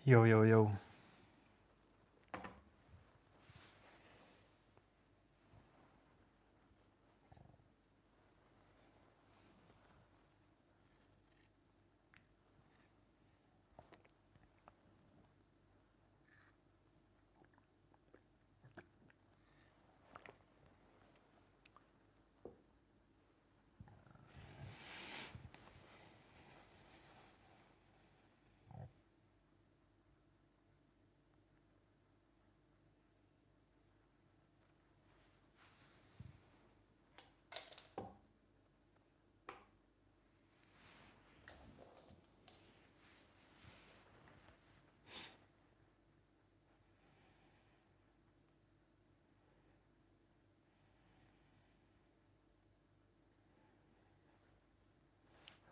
Yo, yo, yo.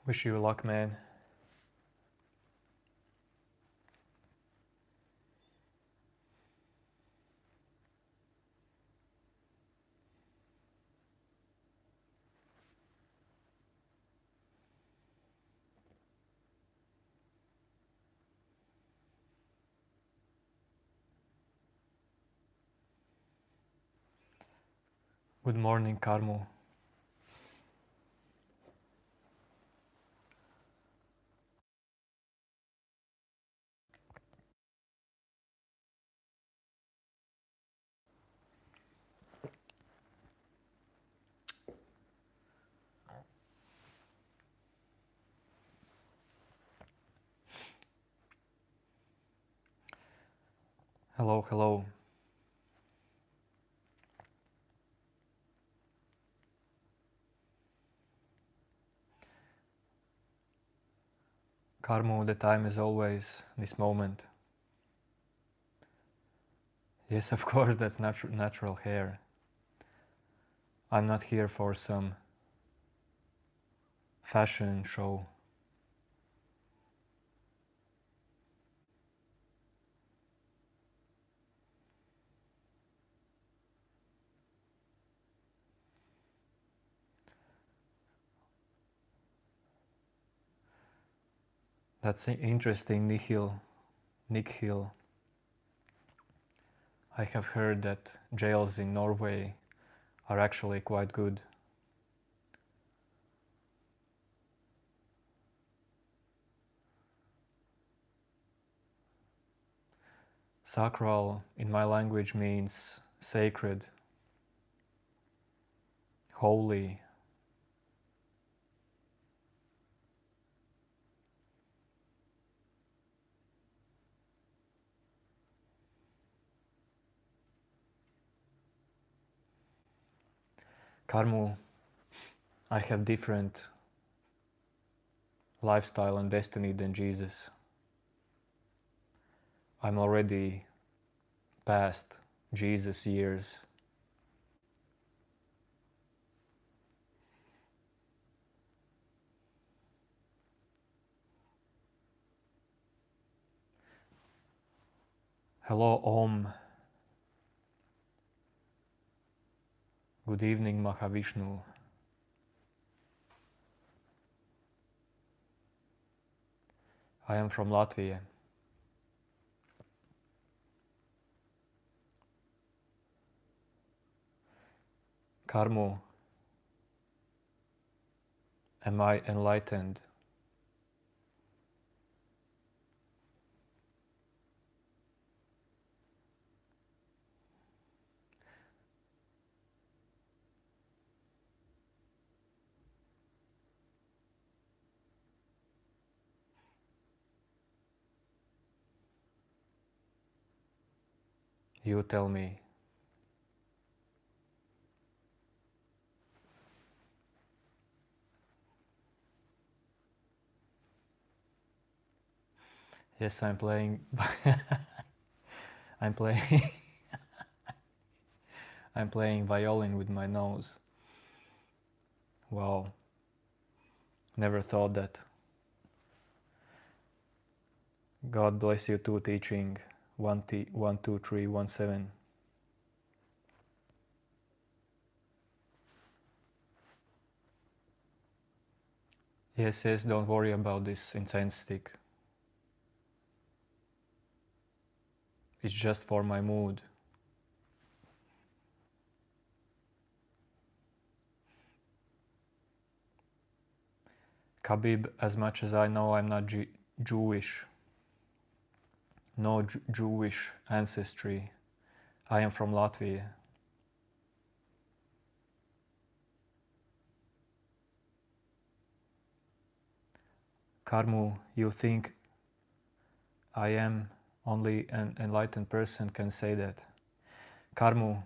Wish you luck, man. Good morning, Karmu. Hello, hello. Karmu, the time is always this moment. Yes, of course, that's natural hair. I'm not here for some fashion show. That's interesting, Nikhil. I have heard that jails in Norway are actually quite good. Sacral in my language means sacred, holy. Karmu, I have different lifestyle and destiny than Jesus. I'm already past Jesus years. Hello, Om. Good evening, Mahavishnu. I am from Latvia. Karmu, am I enlightened? You tell me. Yes, I'm playing. I'm playing. I'm playing violin with my nose. Wow. Never thought that. God bless you too, teaching 12317. Yes, don't worry about this incense stick. It's just for my mood. Khabib, as much as I know, I'm not Jewish. No Jewish ancestry. I am from Latvia. Karmu, you think I am only an enlightened person can say that. Karmu,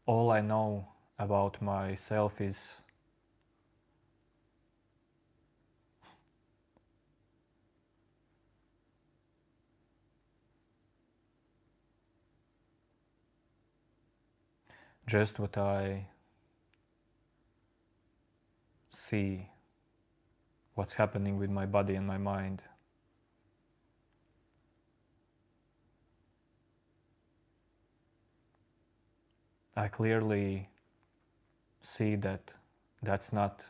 all I know about myself is just what I see, what's happening with my body and my mind. I clearly see that that's not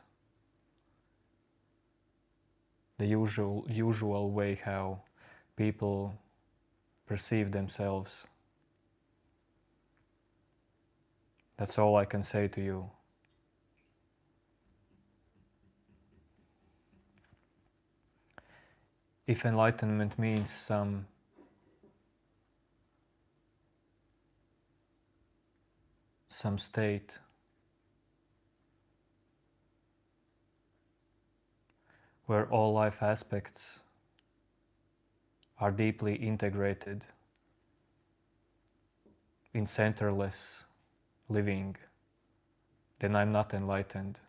the usual way how people perceive themselves. That's all I can say to you. If enlightenment means some state where all life aspects are deeply integrated in centerless living, then I'm not enlightened.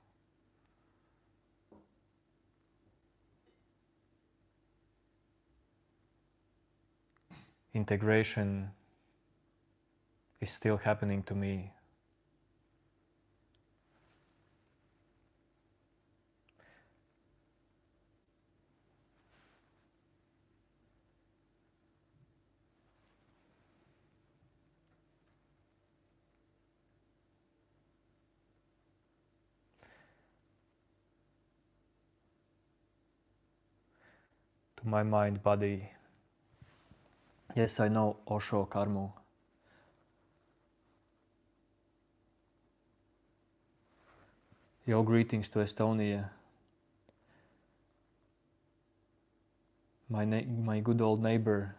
Integration is still happening to me. To my mind, body. Yes, I know Osho Karmu. Your greetings to Estonia. My good old neighbor.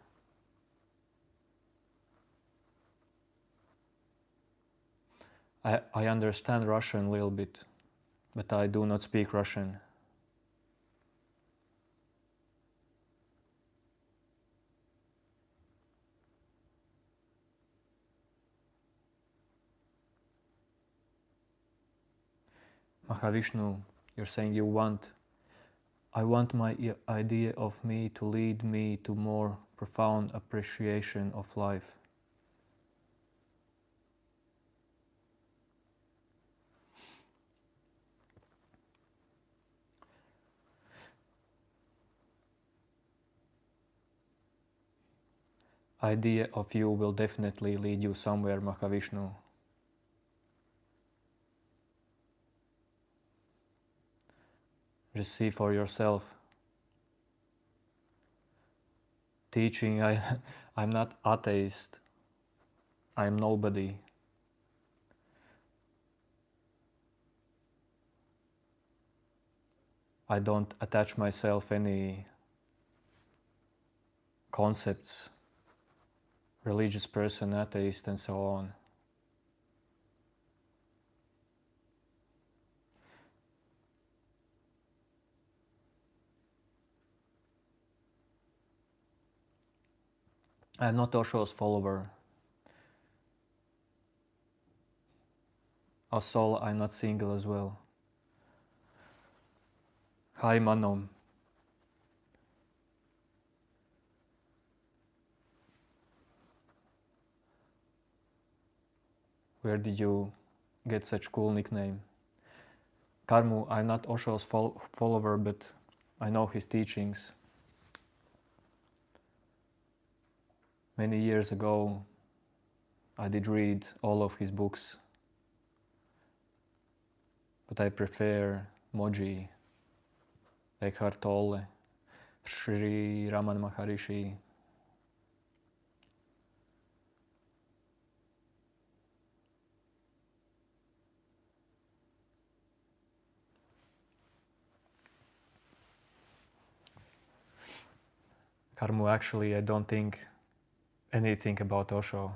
I understand Russian a little bit, but I do not speak Russian. Mahavishnu, you're saying I want my idea of me to lead me to more profound appreciation of life. Idea of you will definitely lead you somewhere, Mahavishnu. Just see for yourself. Teaching, I'm not atheist. I'm nobody. I don't attach myself any concepts, religious person, atheist, and so on. I'm not Osho's follower. As soul, I'm not single as well. Hi, Manom. Where did you get such cool nickname? Karmu, I'm not Osho's follower, but I know his teachings. Many years ago, I did read all of his books, but I prefer Moji, Eckhart Tolle, Sri Raman Maharishi. Karmu, actually, I don't think anything about Osho.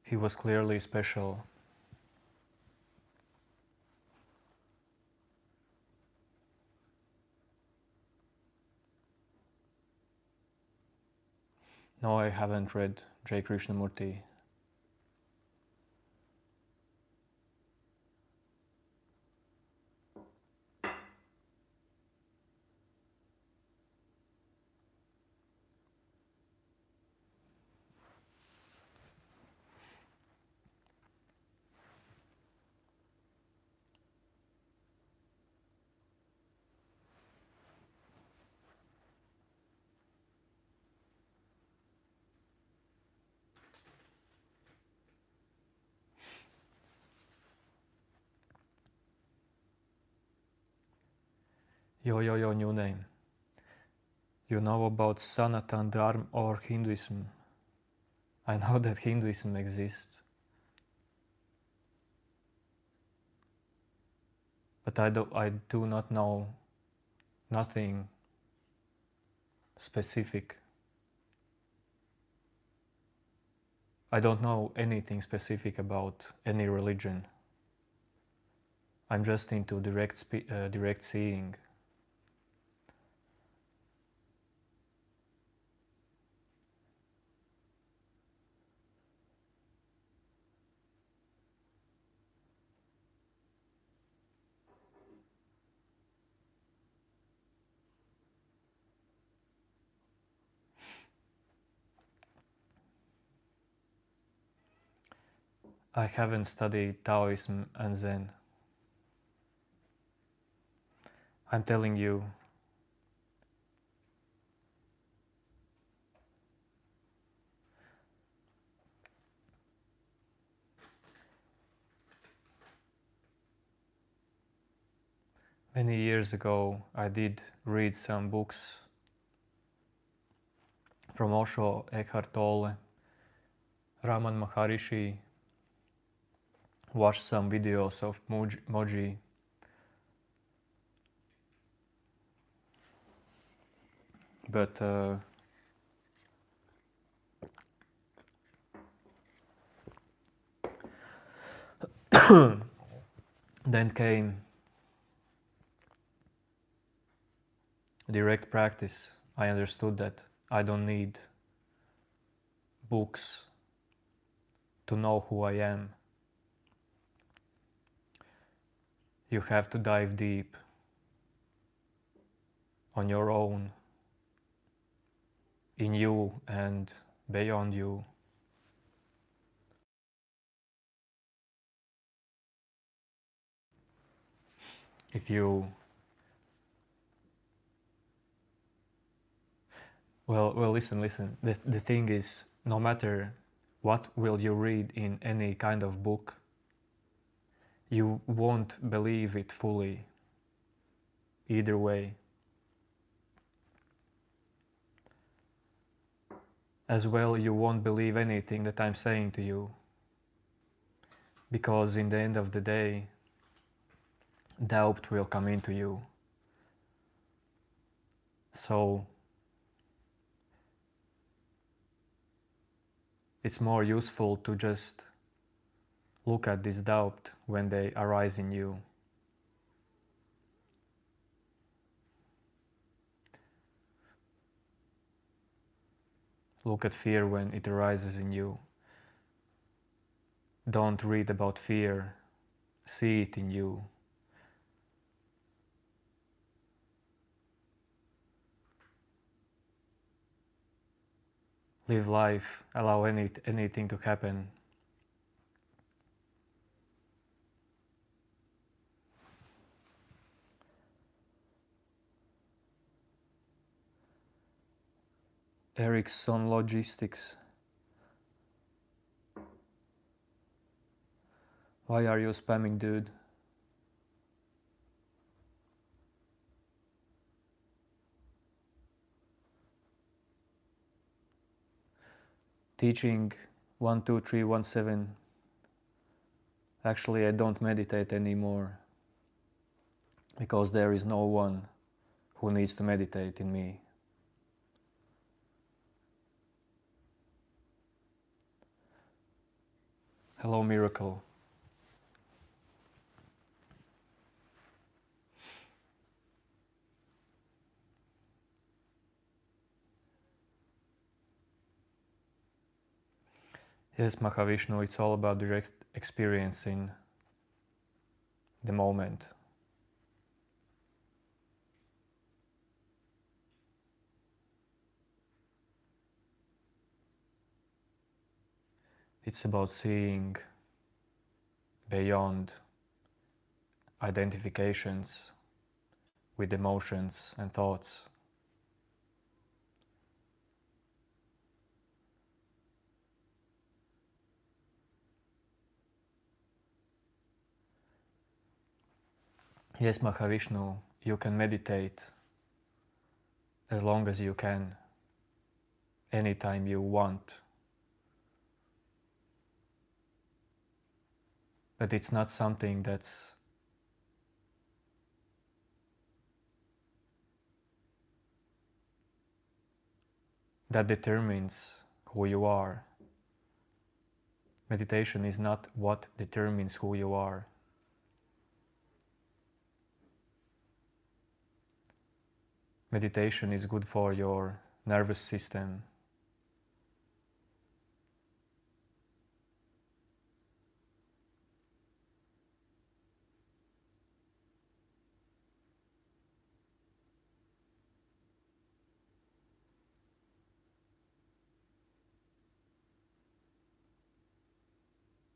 He was clearly special. No, I haven't read J. Krishnamurti. Yo, new name. You know about Sanatan Dharma or Hinduism? I know that Hinduism exists, but I do not know nothing specific. I don't know anything specific about any religion. I'm just into direct seeing. I haven't studied Taoism and Zen. I'm telling you, many years ago I did read some books from Osho, Eckhart Tolle, Raman Maharishi, watched some videos of Moji, but then came direct practice. I understood that I don't need books to know who I am. You have to dive deep on your own, in you and beyond you. If you well listen. The thing is, no matter what will you read in any kind of book, you won't believe it fully either way. As well, you won't believe anything that I'm saying to you, because in the end of the day, doubt will come into you. So it's more useful to just look at this doubt when they arise in you. Look at fear when it arises in you. Don't read about fear, see it in you. Live life, allow anything to happen. Ericsson Logistics. Why are you spamming, dude? Teaching 12317. Actually, I don't meditate anymore because there is no one who needs to meditate in me. Hello, Miracle. Yes, Mahavishnu, it's all about direct experiencing the moment. It's about seeing beyond identifications with emotions and thoughts. Yes, Mahavishnu, you can meditate as long as you can, anytime you want. But it's not something that determines who you are. Meditation is not what determines who you are. Meditation is good for your nervous system.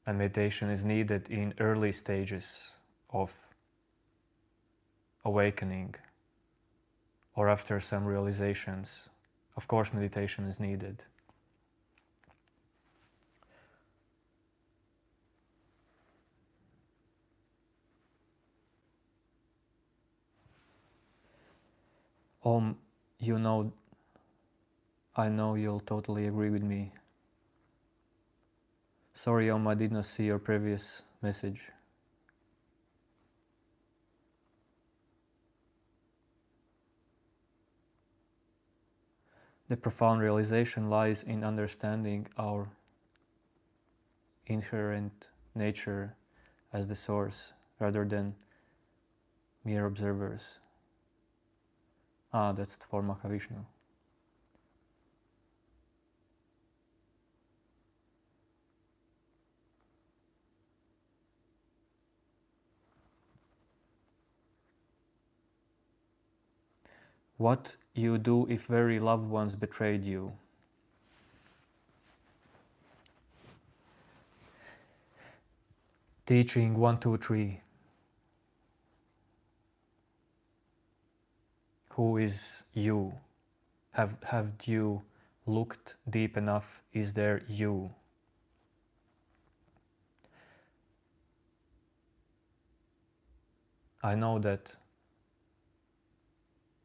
And meditation is needed in early stages of awakening or after some realizations. Of course, meditation is needed. You know, I know you'll totally agree with me. Sorry, I did not see your previous message. The profound realization lies in understanding our inherent nature as the source rather than mere observers. That's for Mahavishnu. What you do if very loved ones betrayed you? Teaching 1, 2, 3. Who is you? Have you looked deep enough? Is there you? I know that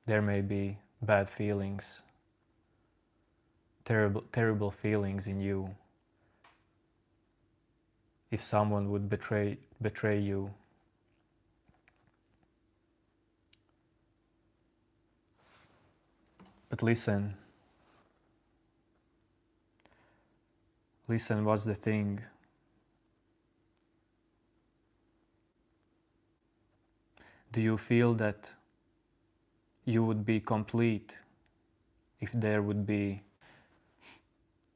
there may be bad feelings, terrible feelings in you. If someone would betray you, but listen, what's the thing? Do you feel that you would be complete if there would be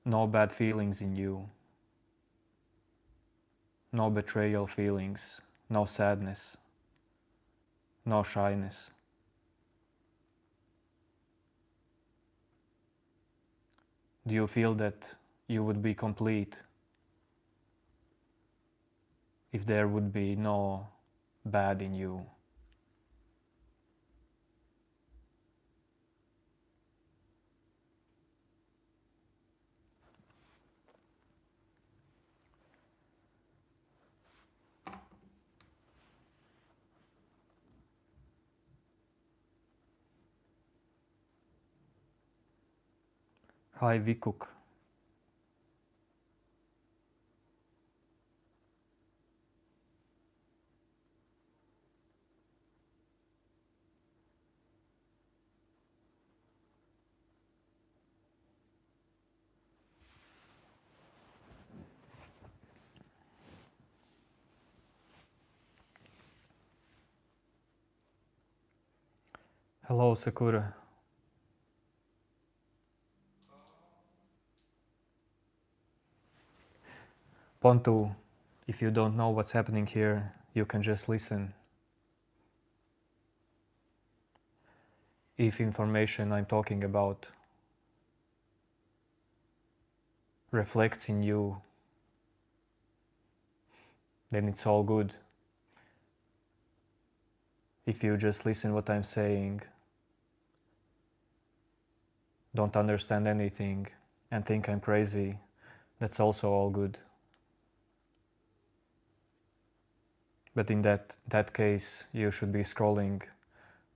no bad feelings in you, no betrayal feelings, no sadness, no shyness? Do you feel that you would be complete if there would be no bad in you? Hi Vikuk. Hello, Sakura. Pontu, if you don't know what's happening here, you can just listen. If information I'm talking about reflects in you, then it's all good. If you just listen what I'm saying, don't understand anything, and think I'm crazy, that's also all good. But in that case, you should be scrolling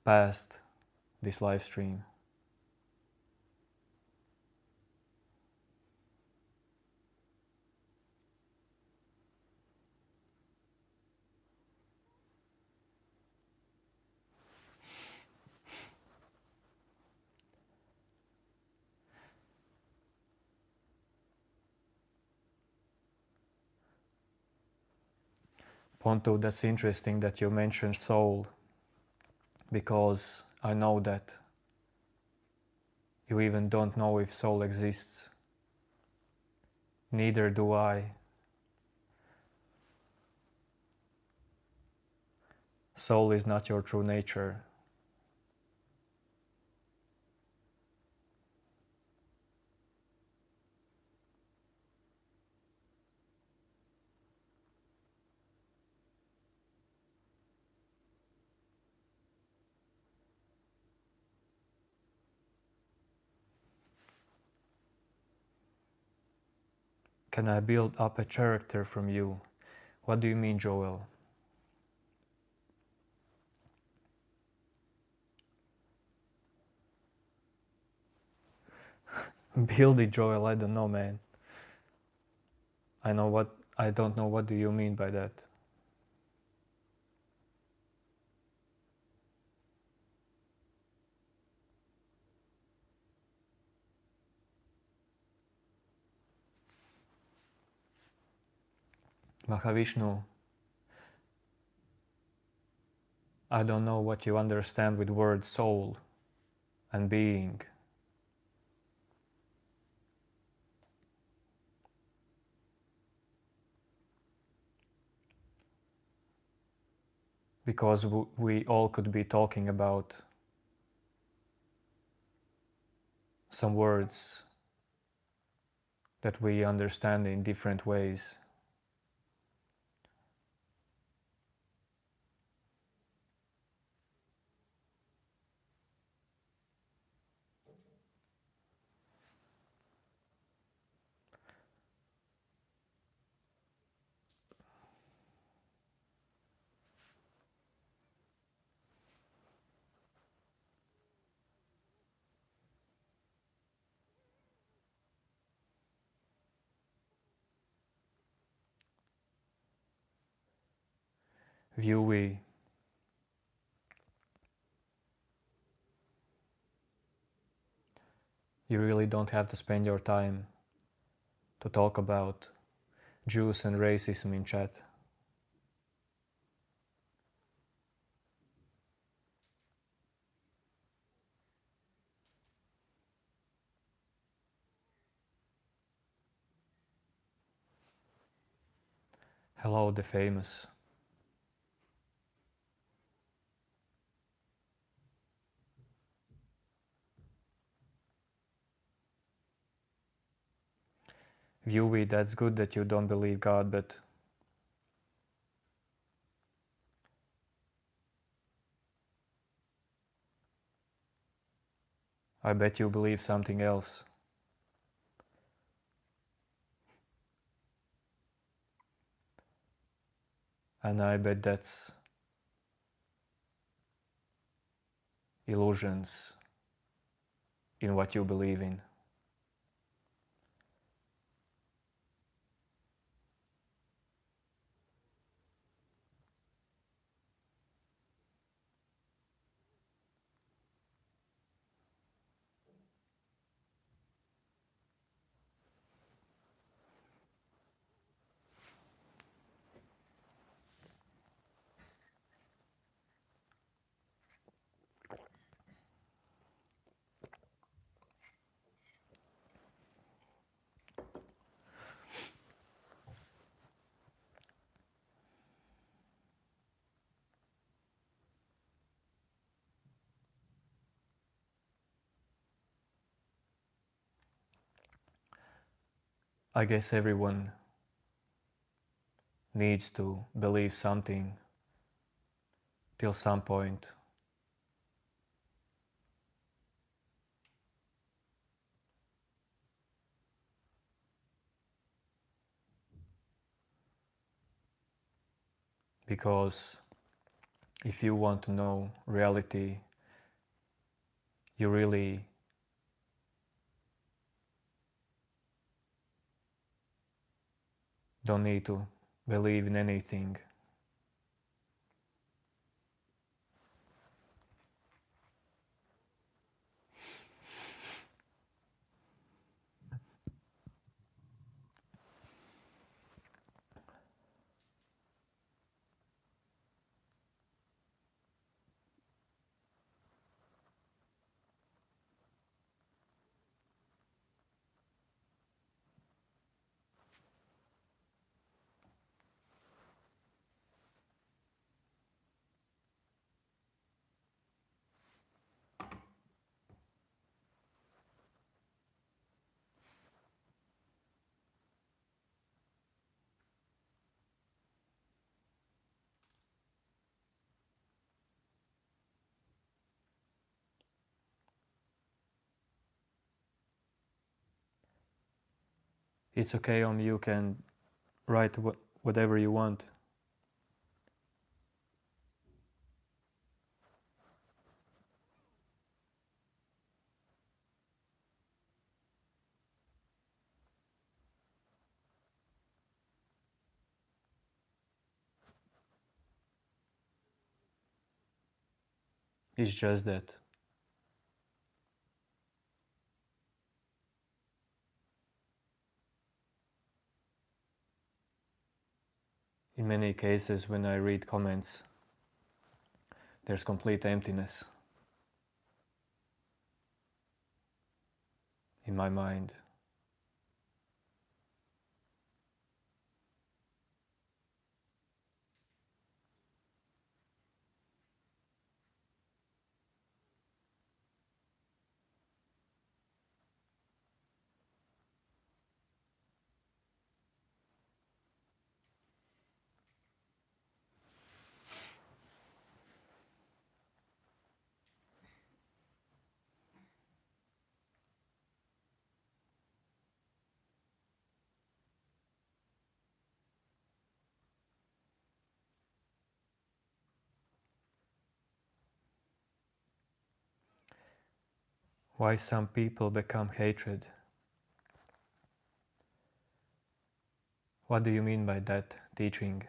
past this live stream. Pontu, that's interesting that you mentioned soul, because I know that you even don't know if soul exists. Neither do I. Soul is not your true nature. Can I build up a character from you? What do you mean, Joel? Build it, Joel, I don't know, man. I don't know what do you mean by that. Mahavishnu, I don't know what you understand with word soul and being. Because we all could be talking about some words that we understand in different ways. Viewee, you really don't have to spend your time to talk about Jews and racism in chat. Hello, the famous. Viewee, that's good that you don't believe God, but I bet you believe something else. And I bet that's illusions in what you believe in. I guess everyone needs to believe something till some point. Because if you want to know reality, you really don't need to believe in anything. It's okay, you can write whatever you want. It's just that in many cases when I read comments, there's complete emptiness in my mind. Why some people become hatred? What do you mean by that teaching?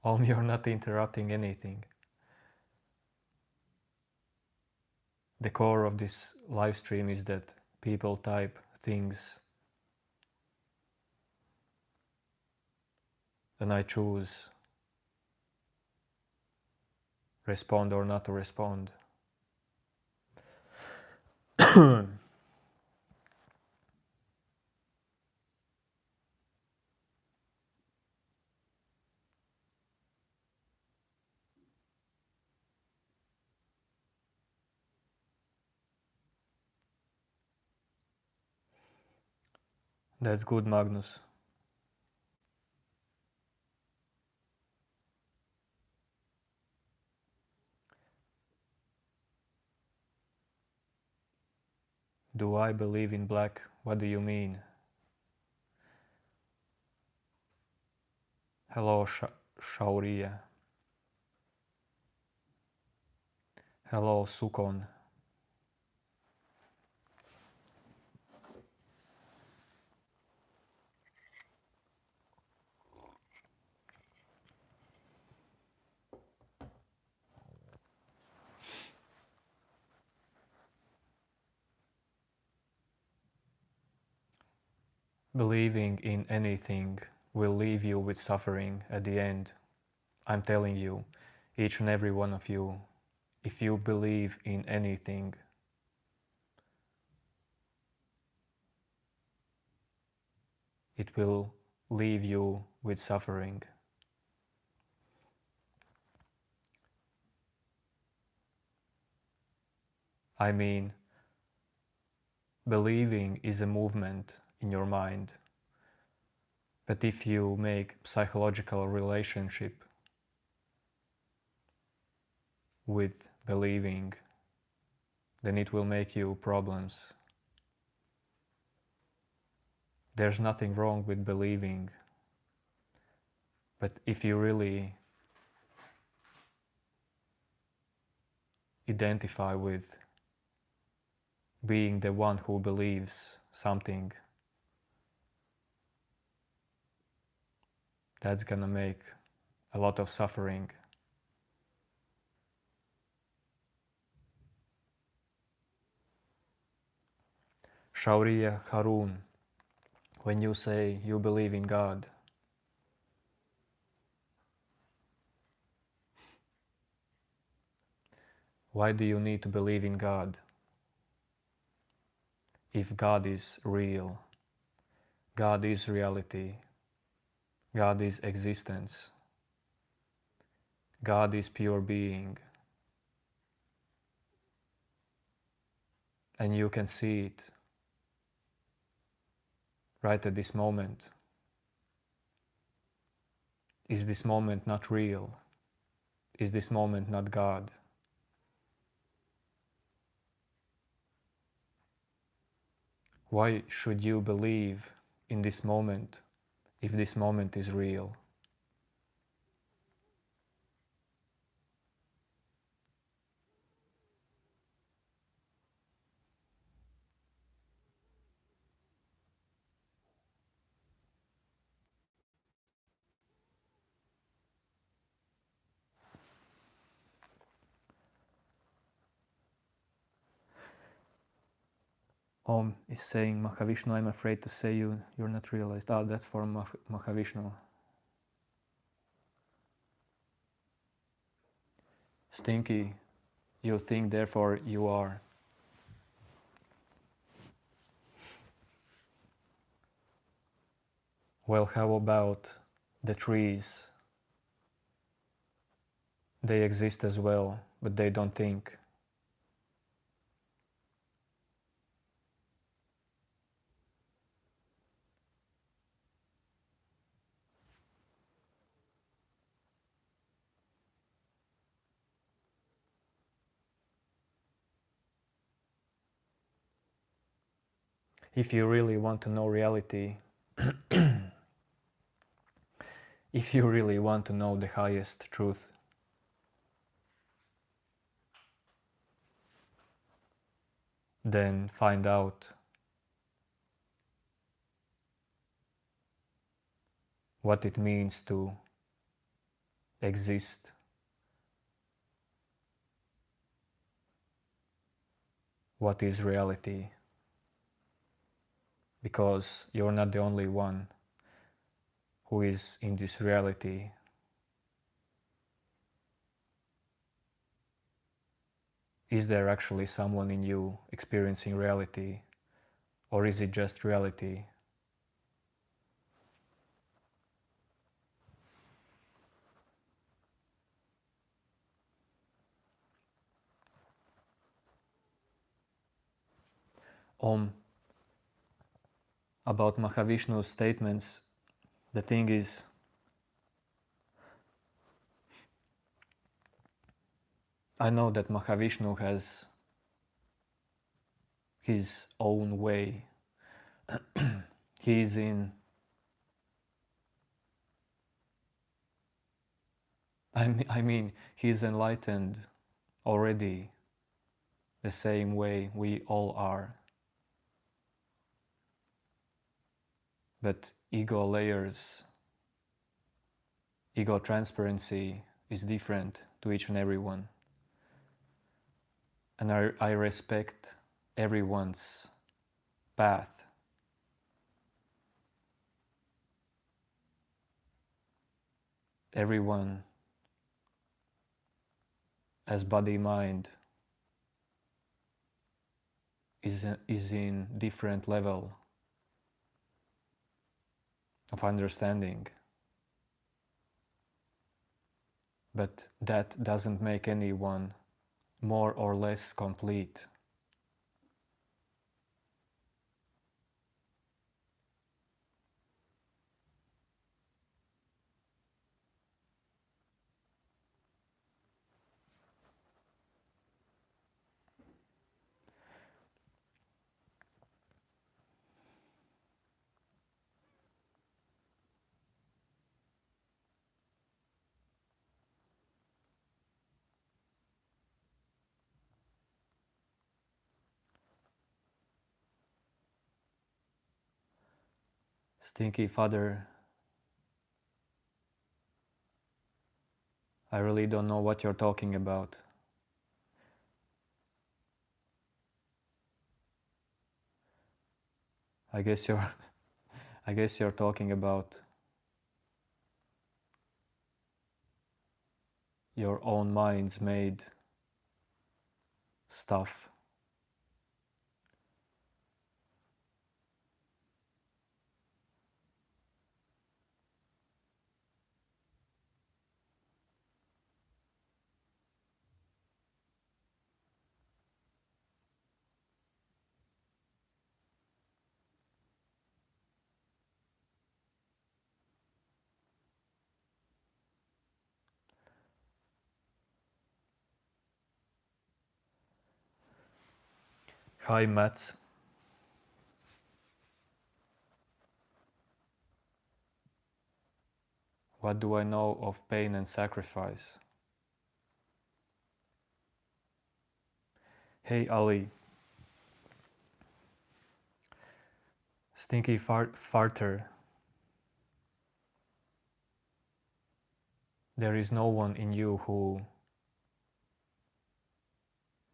You're not interrupting anything. The core of this live stream is that people type things and I choose respond or not to respond. That's good, Magnus. Do I believe in black? What do you mean? Hello, Shauria. Hello, Sukon. Believing in anything will leave you with suffering at the end. I'm telling you, each and every one of you, if you believe in anything, it will leave you with suffering. I mean, believing is a movement in your mind. But if you make psychological relationship with believing, then it will make you problems. There's nothing wrong with believing, but if you really identify with being the one who believes something, that's gonna make a lot of suffering. Shauriya Harun, when you say you believe in God, why do you need to believe in God? If God is real, God is reality, God is existence, God is pure being, and you can see it right at this moment. Is this moment not real? Is this moment not God? Why should you believe in this moment if this moment is real? Om is saying, Mahavishnu, I'm afraid to say you're not realized. Ah, that's for Mahavishnu. Stinky, you think, therefore you are. Well, how about the trees? They exist as well, but they don't think. If you really want to know reality, if you really want to know the highest truth, then find out what it means to exist. What is reality? Because you're not the only one who is in this reality. Is there actually someone in you experiencing reality, or is it just reality? About Mahavishnu's statements, the thing is, I know that Mahavishnu has his own way. He's in, I mean, he's enlightened already the same way we all are. But ego layers, ego transparency is different to each and everyone. And I respect everyone's path. Everyone as body-mind is in different level of understanding. But that doesn't make anyone more or less complete. Stinky Father, I really don't know what you're talking about. I guess you're talking about your own mind's made stuff. Hi Mats. What do I know of pain and sacrifice? Hey Ali. Stinky farter. There is no one in you who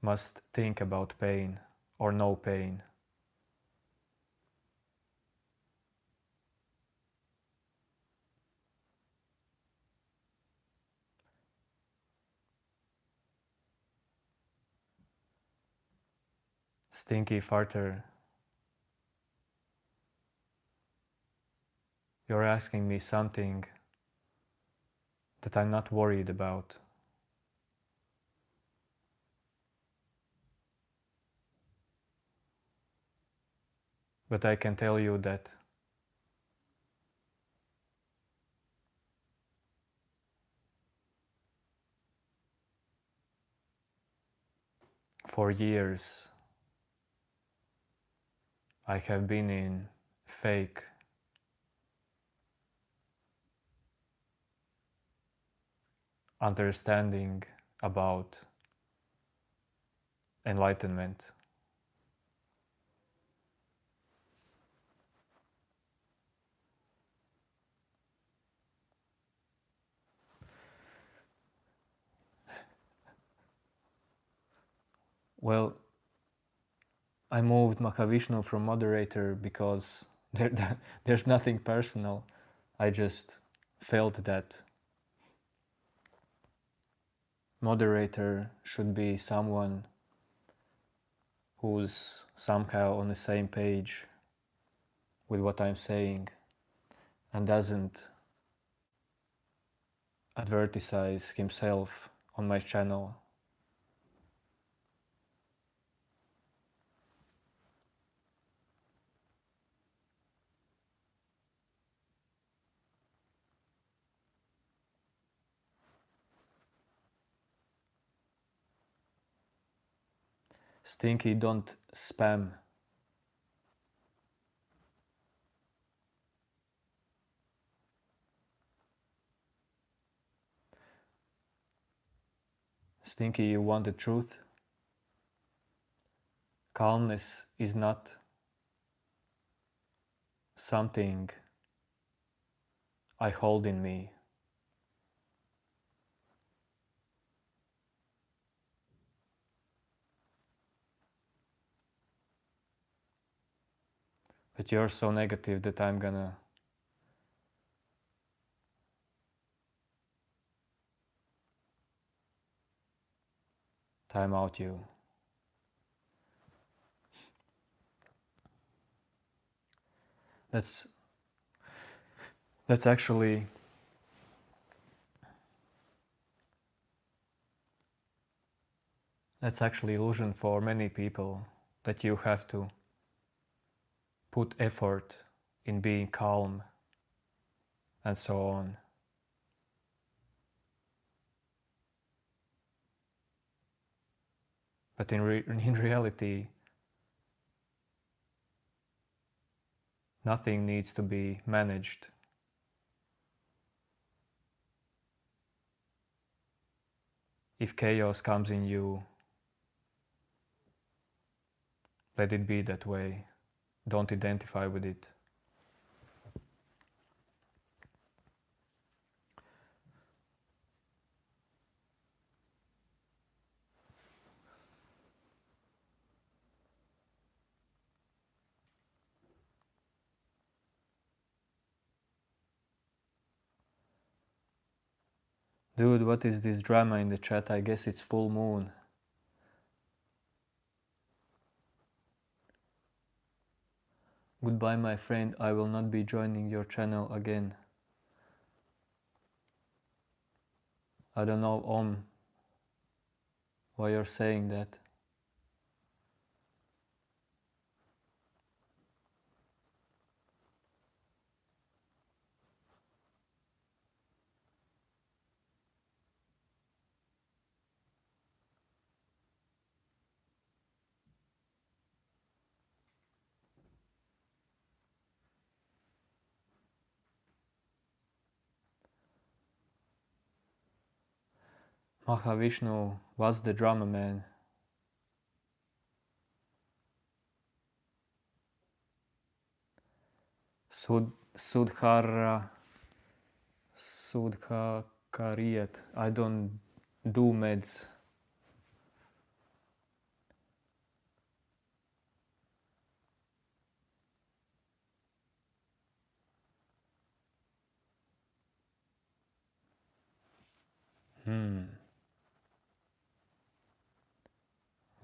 must think about pain or no pain. Stinky farter. You're asking me something that I'm not worried about. But I can tell you that for years I have been in fake understanding about enlightenment. Well, I moved Mahavishnu from moderator because there's nothing personal. I just felt that moderator should be someone who's somehow on the same page with what I'm saying and doesn't advertise himself on my channel. Stinky, don't spam. Stinky, you want the truth? Calmness is not something I hold in me. But you're so negative that I'm gonna time out you. That's actually illusion for many people, that you have to put effort in being calm and so on. But in reality, nothing needs to be managed. If chaos comes in you, let it be that way. Don't identify with it. Dude, what is this drama in the chat? I guess it's full moon. Goodbye, my friend. I will not be joining your channel again. I don't know, why you're saying that. Mahavishnu, what's the drama, man? Sudhakariat. I don't do meds.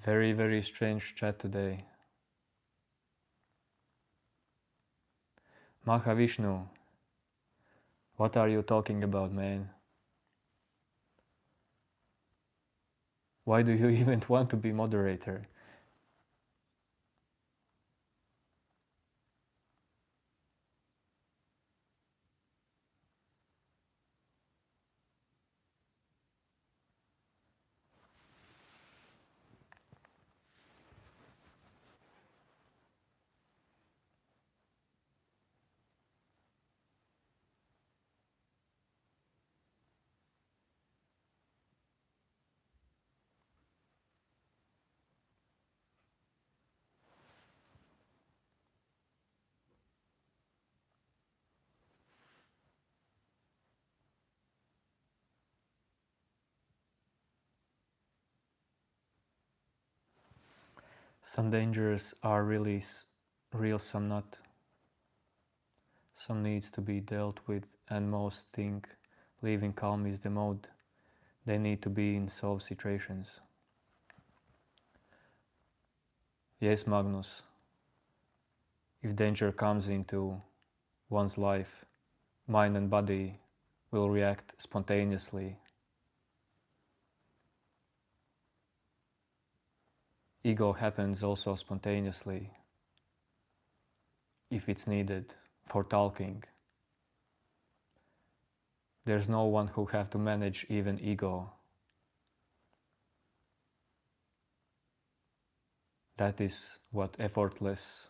Very, very strange chat today. Mahavishnu, what are you talking about, man? Why do you even want to be moderator? Some dangers are really real, some not. Some needs to be dealt with, and most think living calm is the mode they need to be in solve situations. Yes, Magnus, if danger comes into one's life, mind and body will react spontaneously. Ego happens also spontaneously, if it's needed for talking. There's no one who have to manage even ego. That is what effortless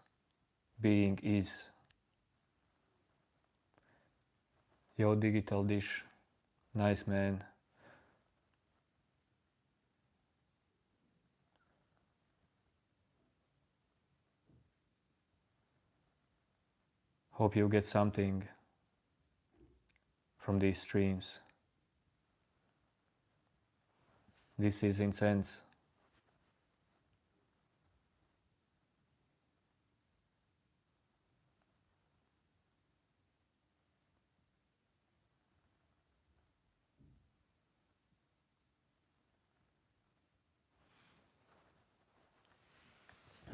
being is. Yo, digital dish. Nice, man. Hope you get something from these streams. This is intense.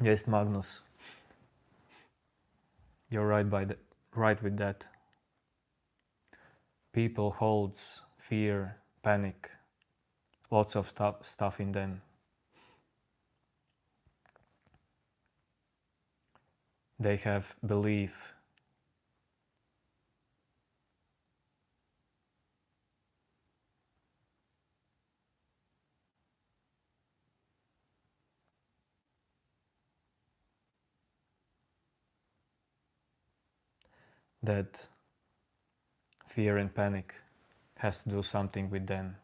Yes, Magnus. You're right with that. People holds fear, panic, lots of stuff in them. They have belief. That fear and panic has to do something with them.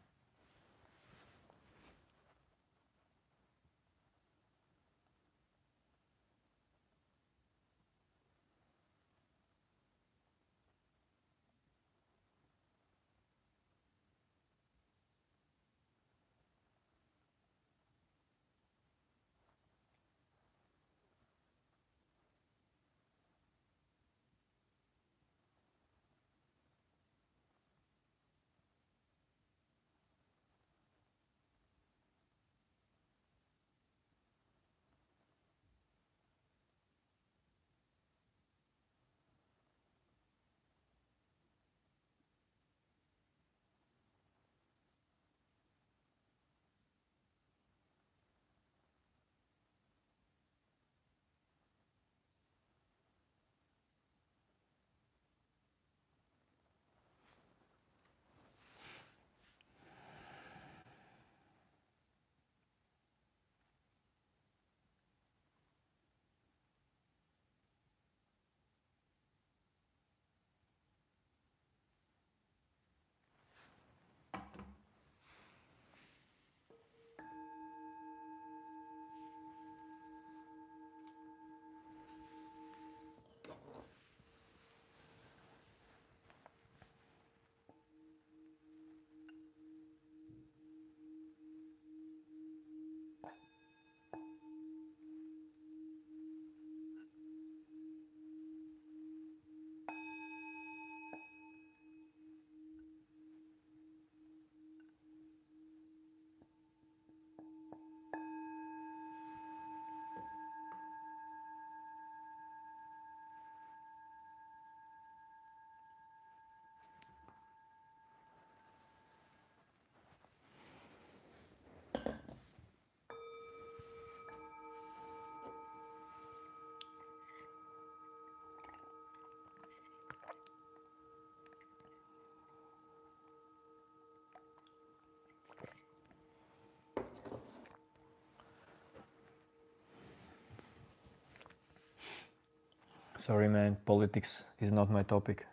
Sorry, man, politics is not my topic.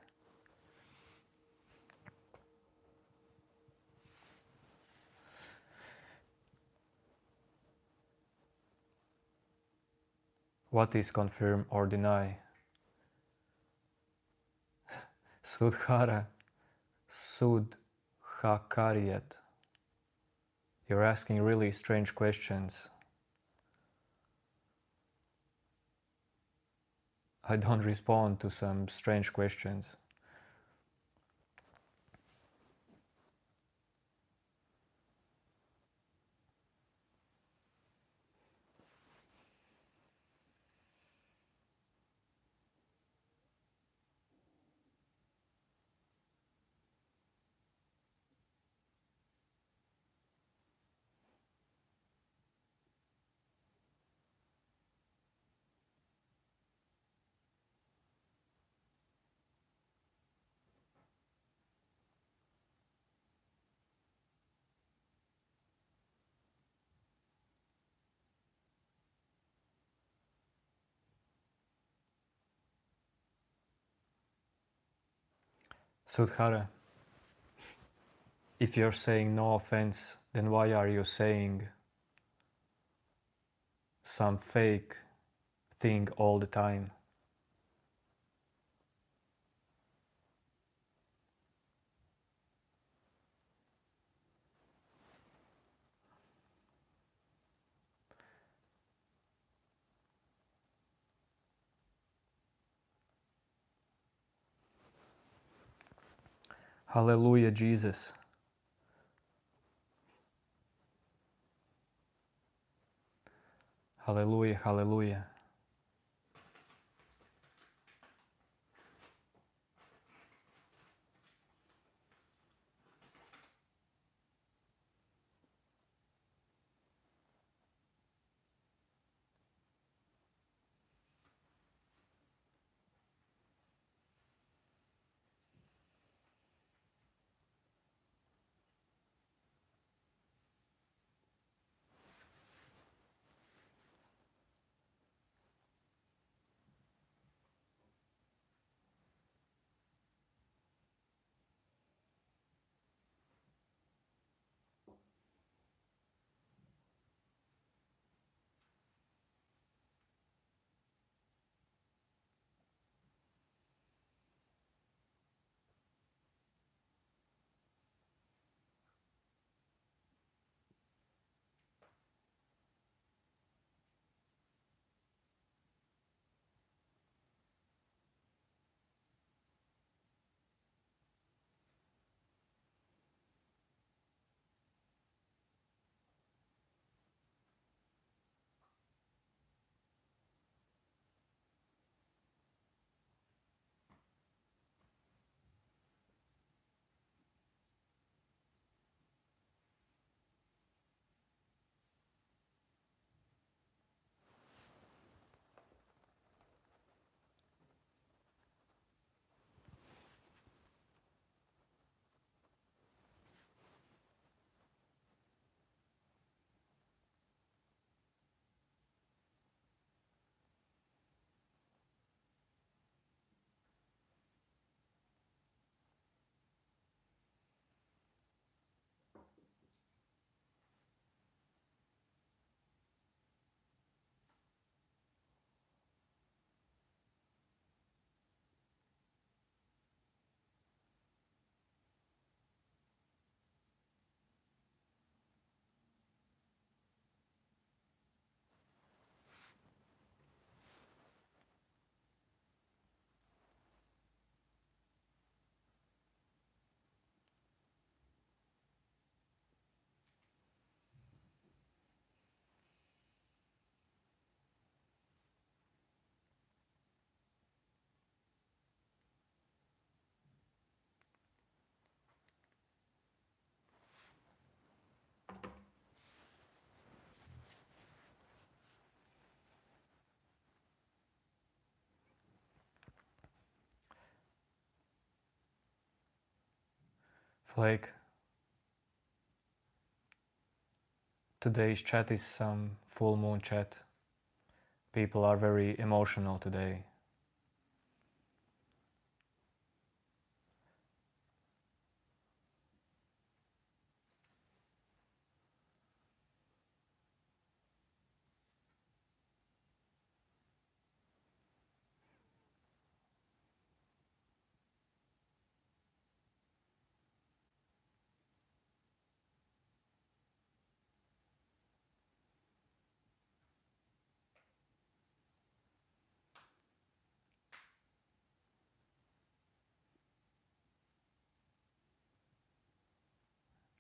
What is confirm or deny? Sudhara, Sudhakariyat. You're asking really strange questions. I don't respond to some strange questions. Sudhara, if you're saying no offense, then why are you saying some fake thing all the time? Hallelujah, Jesus. Hallelujah, hallelujah. Like today's chat is some full moon chat. People are very emotional today.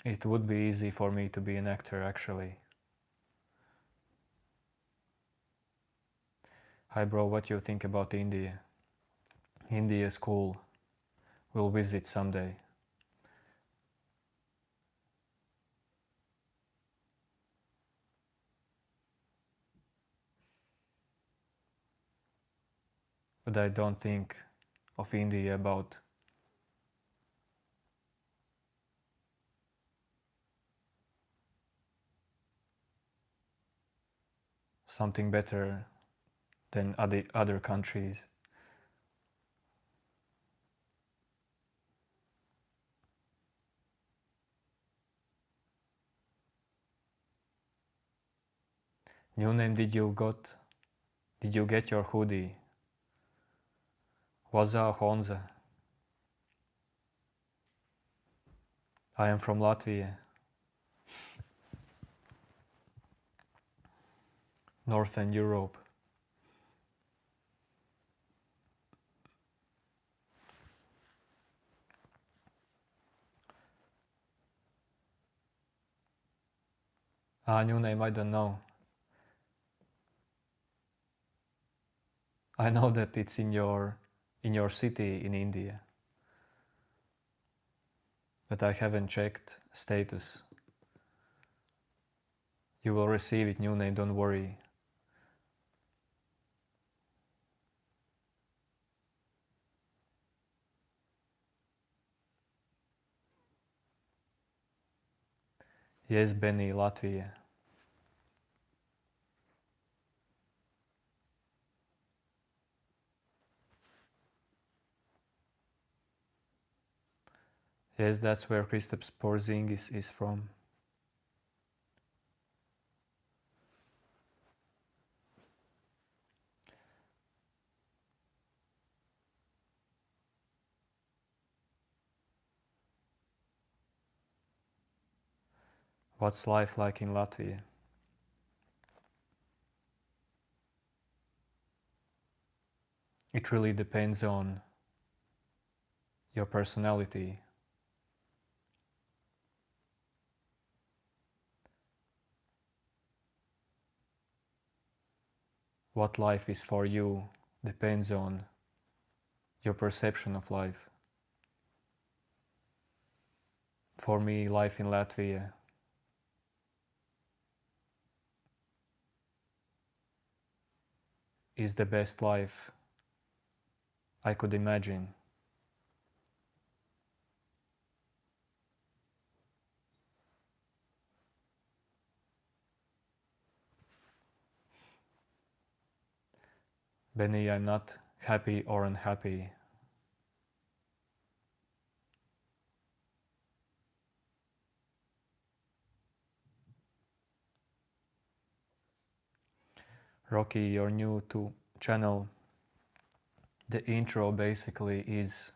It would be easy for me to be an actor, actually. Hi bro, what do you think about India? India is cool. We'll visit someday. But I don't think of India about something better than other countries. New name, did you get your hoodie? Waza Honza. I am from Latvia. Northern Europe. New name, I don't know. I know that it's in your city in India. But I haven't checked status. You will receive it, new name, don't worry. Yes, Benny, Latvia. Yes, that's where Kristaps Porzingis is from. What's life like in Latvia? It really depends on your personality. What life is for you depends on your perception of life. For me, life in Latvia is the best life I could imagine. Benny, I'm not happy or unhappy. Rocky, you're new to channel. The intro basically is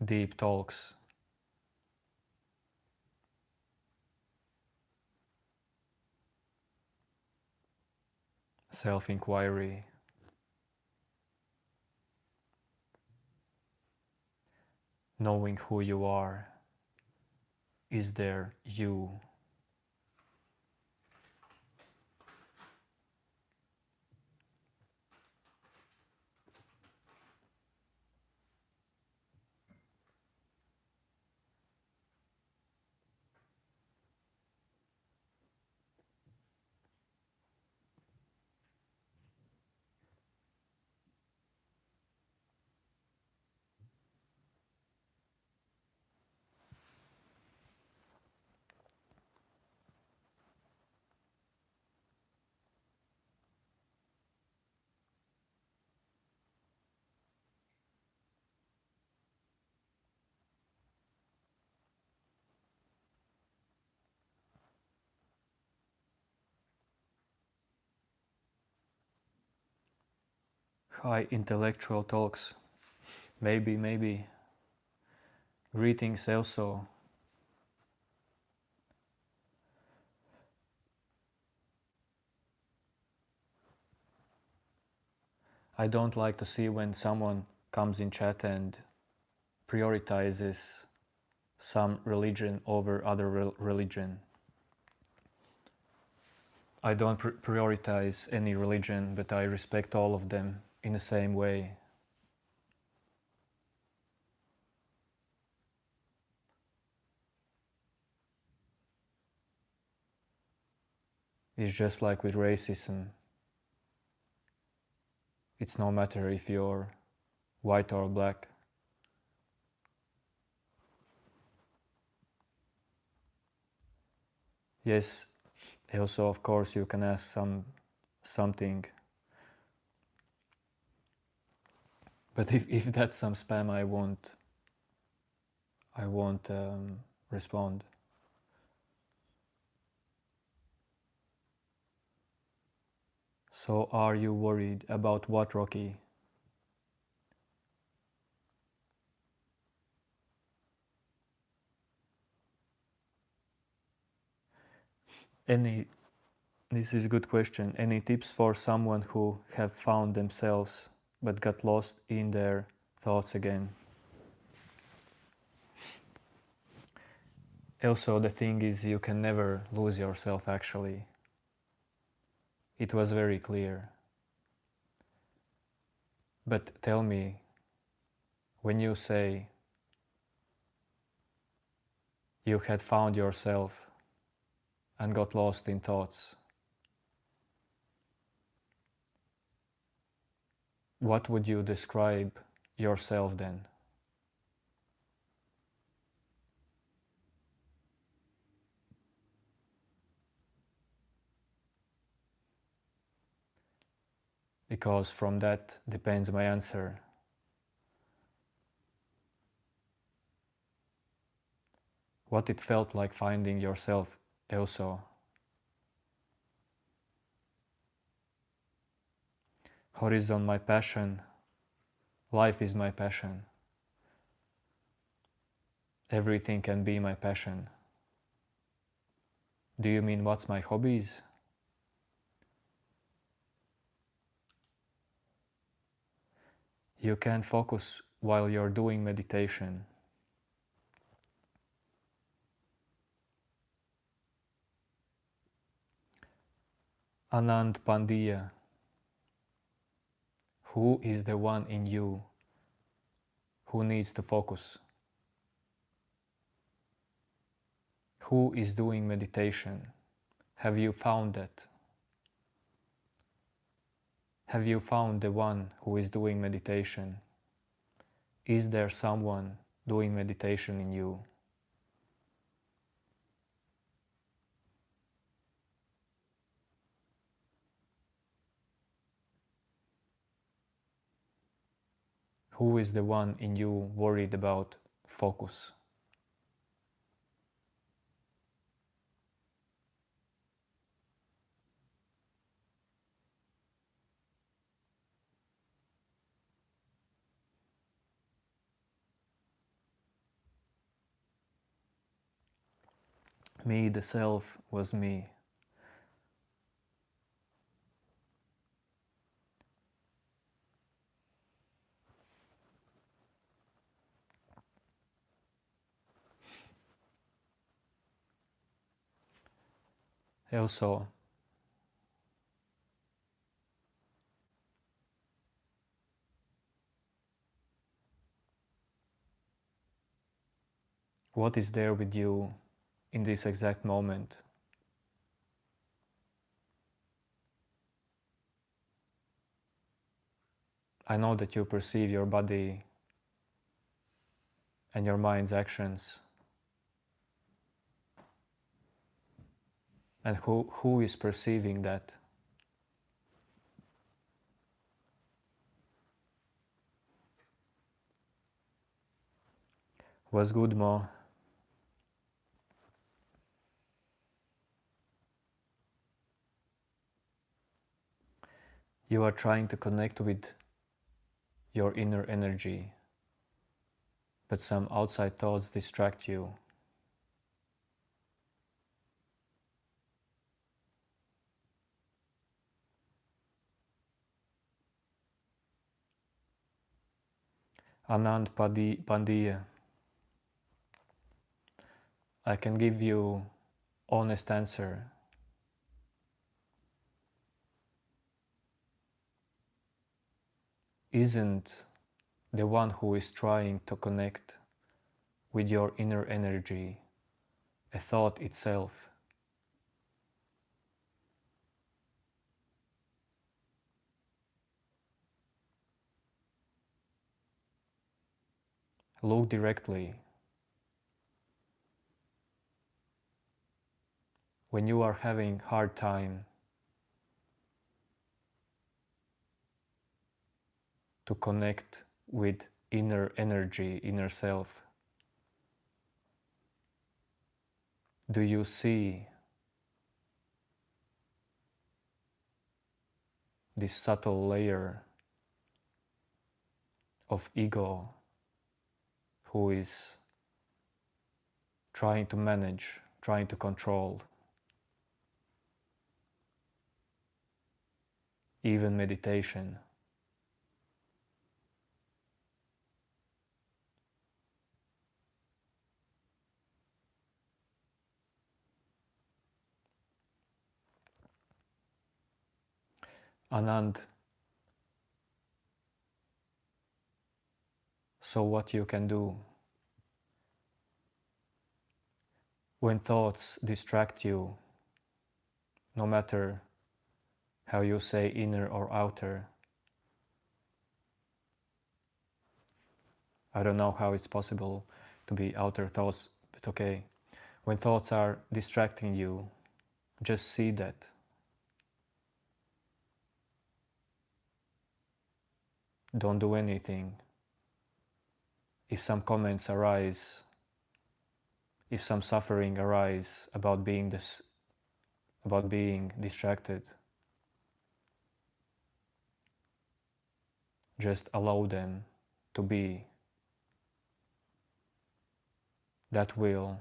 deep talks. Self-inquiry. Knowing who you are. Is there you? High intellectual talks. Maybe. Greetings also. I don't like to see when someone comes in chat and prioritizes some religion over other religion. I don't prioritize any religion, but I respect all of them in the same way. It's just like with racism. It's no matter if you're white or black. Yes, also of course you can ask something. But if that's some spam, I won't respond. So are you worried about what, Rocky? This is a good question. Any tips for someone who have found themselves but got lost in their thoughts again? Also, the thing is, you can never lose yourself actually. It was very clear. But tell me, when you say you had found yourself and got lost in thoughts, what would you describe yourself then? Because from that depends my answer. What it felt like finding yourself also. Horizon, my passion. Life is my passion. Everything can be my passion. Do you mean what's my hobbies? You can focus while you're doing meditation. Anand Pandya. Who is the one in you who needs to focus? Who is doing meditation? Have you found that? Have you found the one who is doing meditation? Is there someone doing meditation in you? Who is the one in you worried about focus? Me, the self, was me. Also, what is there with you in this exact moment? I know that you perceive your body and your mind's actions. And who is perceiving that? Was good, Mo. You are trying to connect with your inner energy, but some outside thoughts distract you. Anand Pandya, I can give you honest answer. Isn't the one who is trying to connect with your inner energy a thought itself? Look directly. When you are having hard time to connect with inner energy, inner self, do you see this subtle layer of ego who is trying to manage, trying to control even meditation? Anand, so what you can do when thoughts distract you, no matter how you say inner or outer? I don't know how it's possible to be outer thoughts, but okay. When thoughts are distracting you, just see that. Don't do anything. If some comments arise, if some suffering arise about being distracted, just allow them to be. That will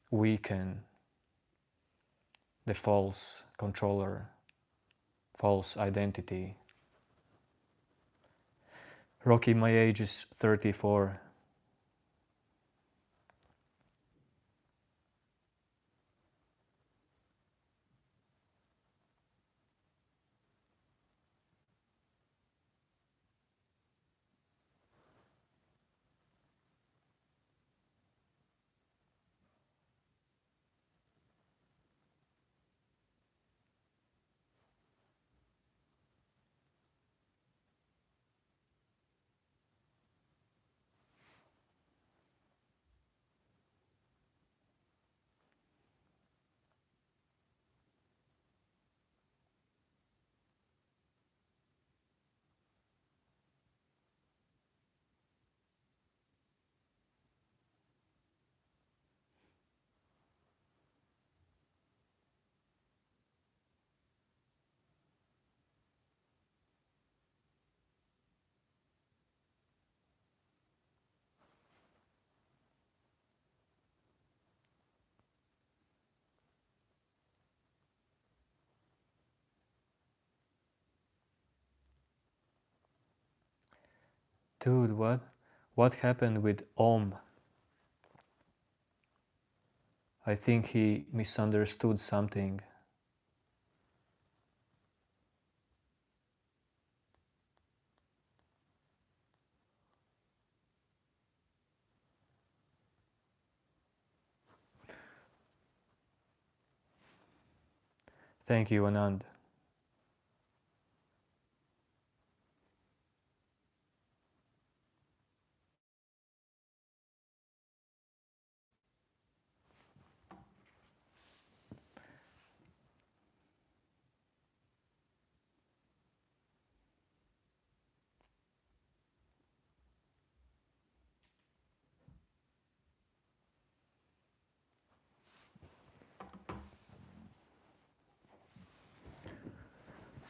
weaken the false controller, false identity. Rocky, my age is 34. Dude, what? What happened with Om? I think he misunderstood something. Thank you, Anand.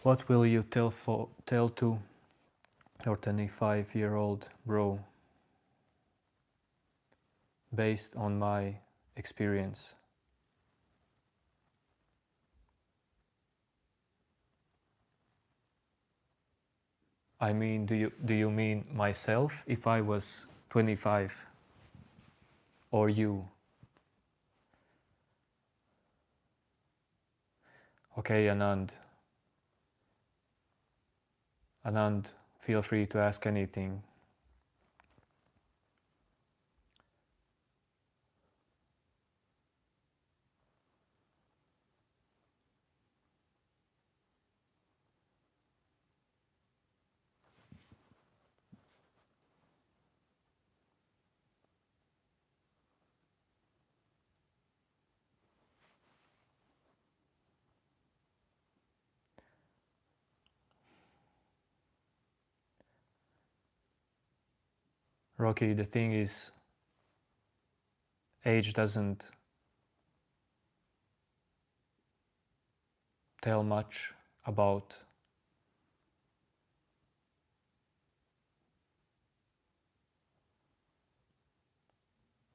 What will you tell to your 25-year-old bro based on my experience? I mean, do you mean myself if I was 25, or you? Okay, Anand. Anand, feel free to ask anything. Rocky, the thing is, age doesn't tell much about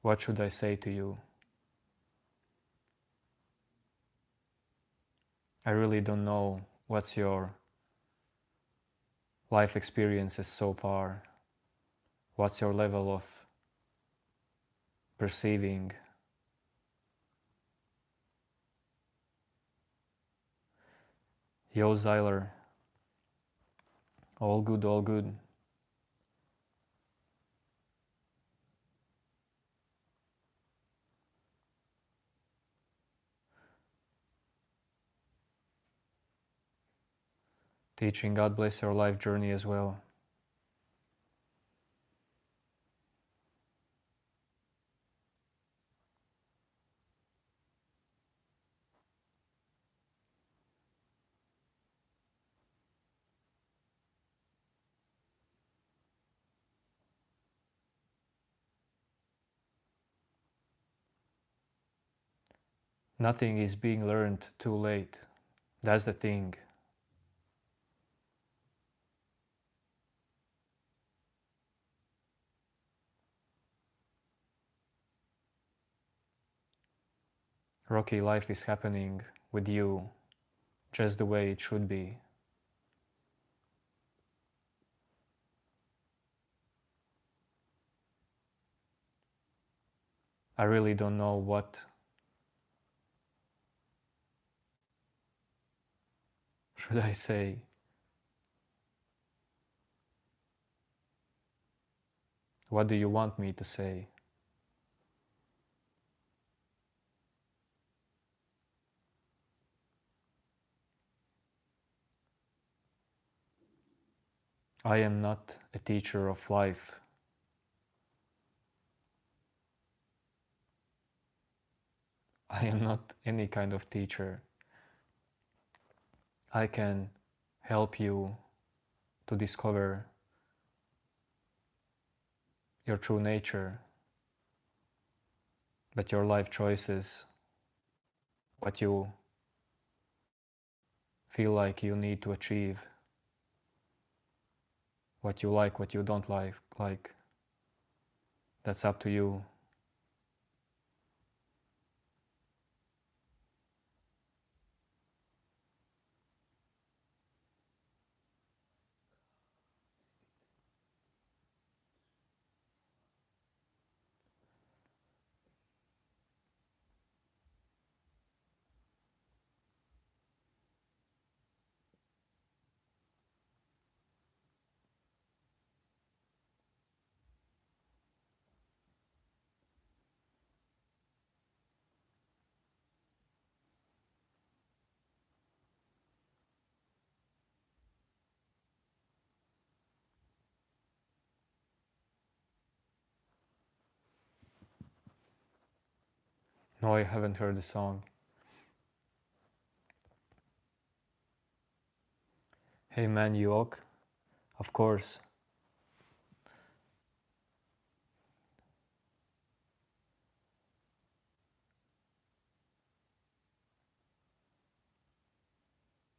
what should I say to you. I really don't know what's your life experiences so far. What's your level of perceiving? Yo, Zyler. All good, all good. Teaching, God bless your life journey as well. Nothing is being learned too late. That's the thing. Rocky, life is happening with you just the way it should be. I really don't know what should I say. What do you want me to say? I am not a teacher of life. I am not any kind of teacher. I can help you to discover your true nature, but your life choices, what you feel like you need to achieve, what you like, what you don't like, that's up to you. No, I haven't heard the song. Hey man, you ok? Of course.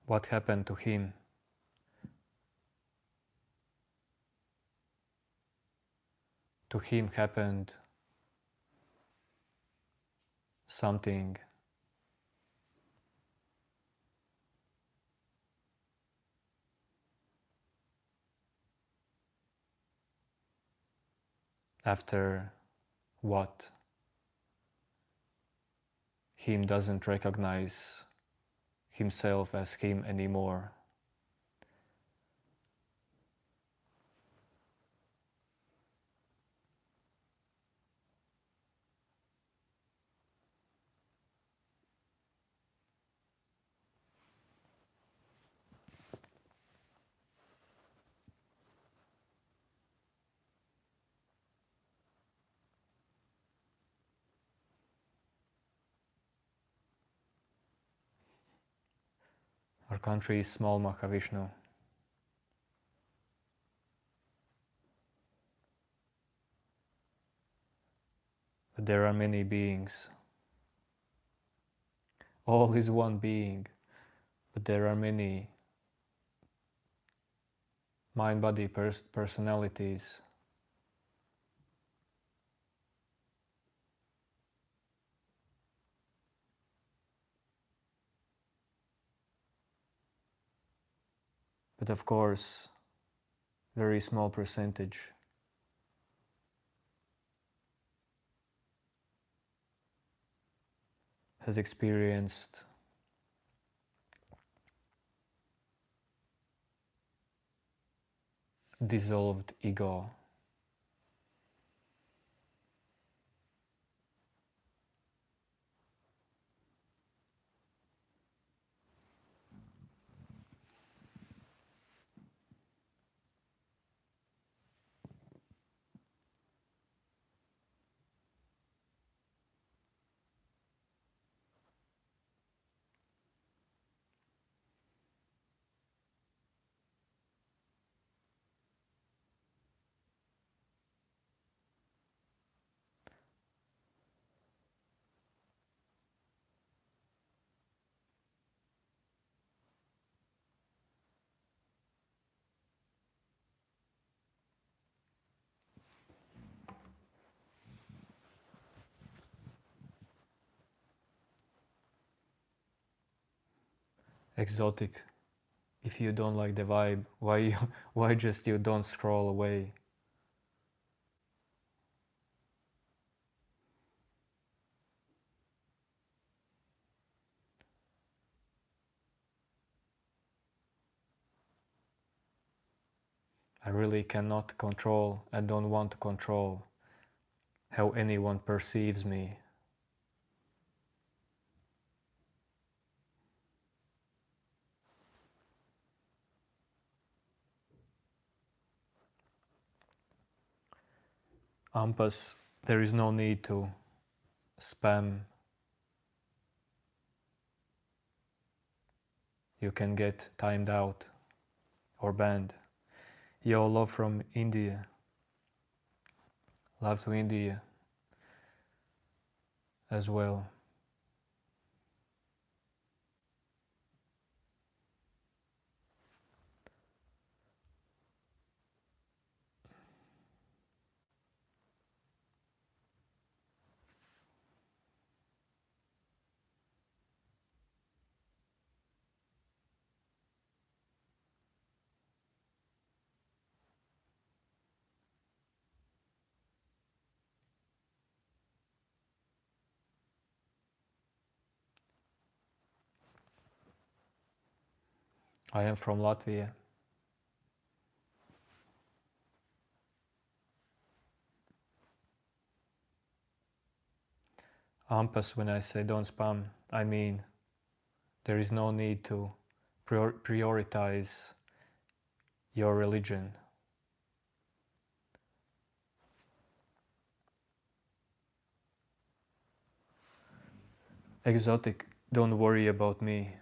What happened to him? to him happened something after what him doesn't recognize himself as him anymore. Our country is small, Mahavishnu. But there are many beings. All is one being, but there are many mind-body personalities. But of course, very small percentage has experienced dissolved ego. Exotic. If you don't like the vibe, why just you don't scroll away? I really cannot control and don't want to control how anyone perceives me. Ampas, there is no need to spam. You can get timed out or banned. Yo, love from India. Love to India as well. I am from Latvia. Ampas, when I say don't spam, I mean there is no need to prioritize your religion. Exotic, don't worry about me.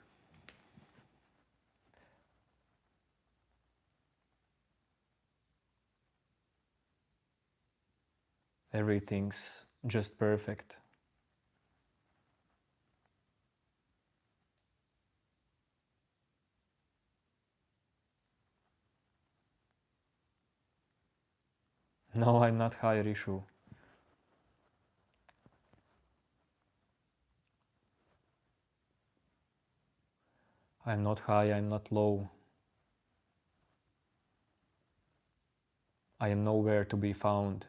Everything's just perfect. No, I'm not high, Rishu. I'm not high, I'm not low. I am nowhere to be found.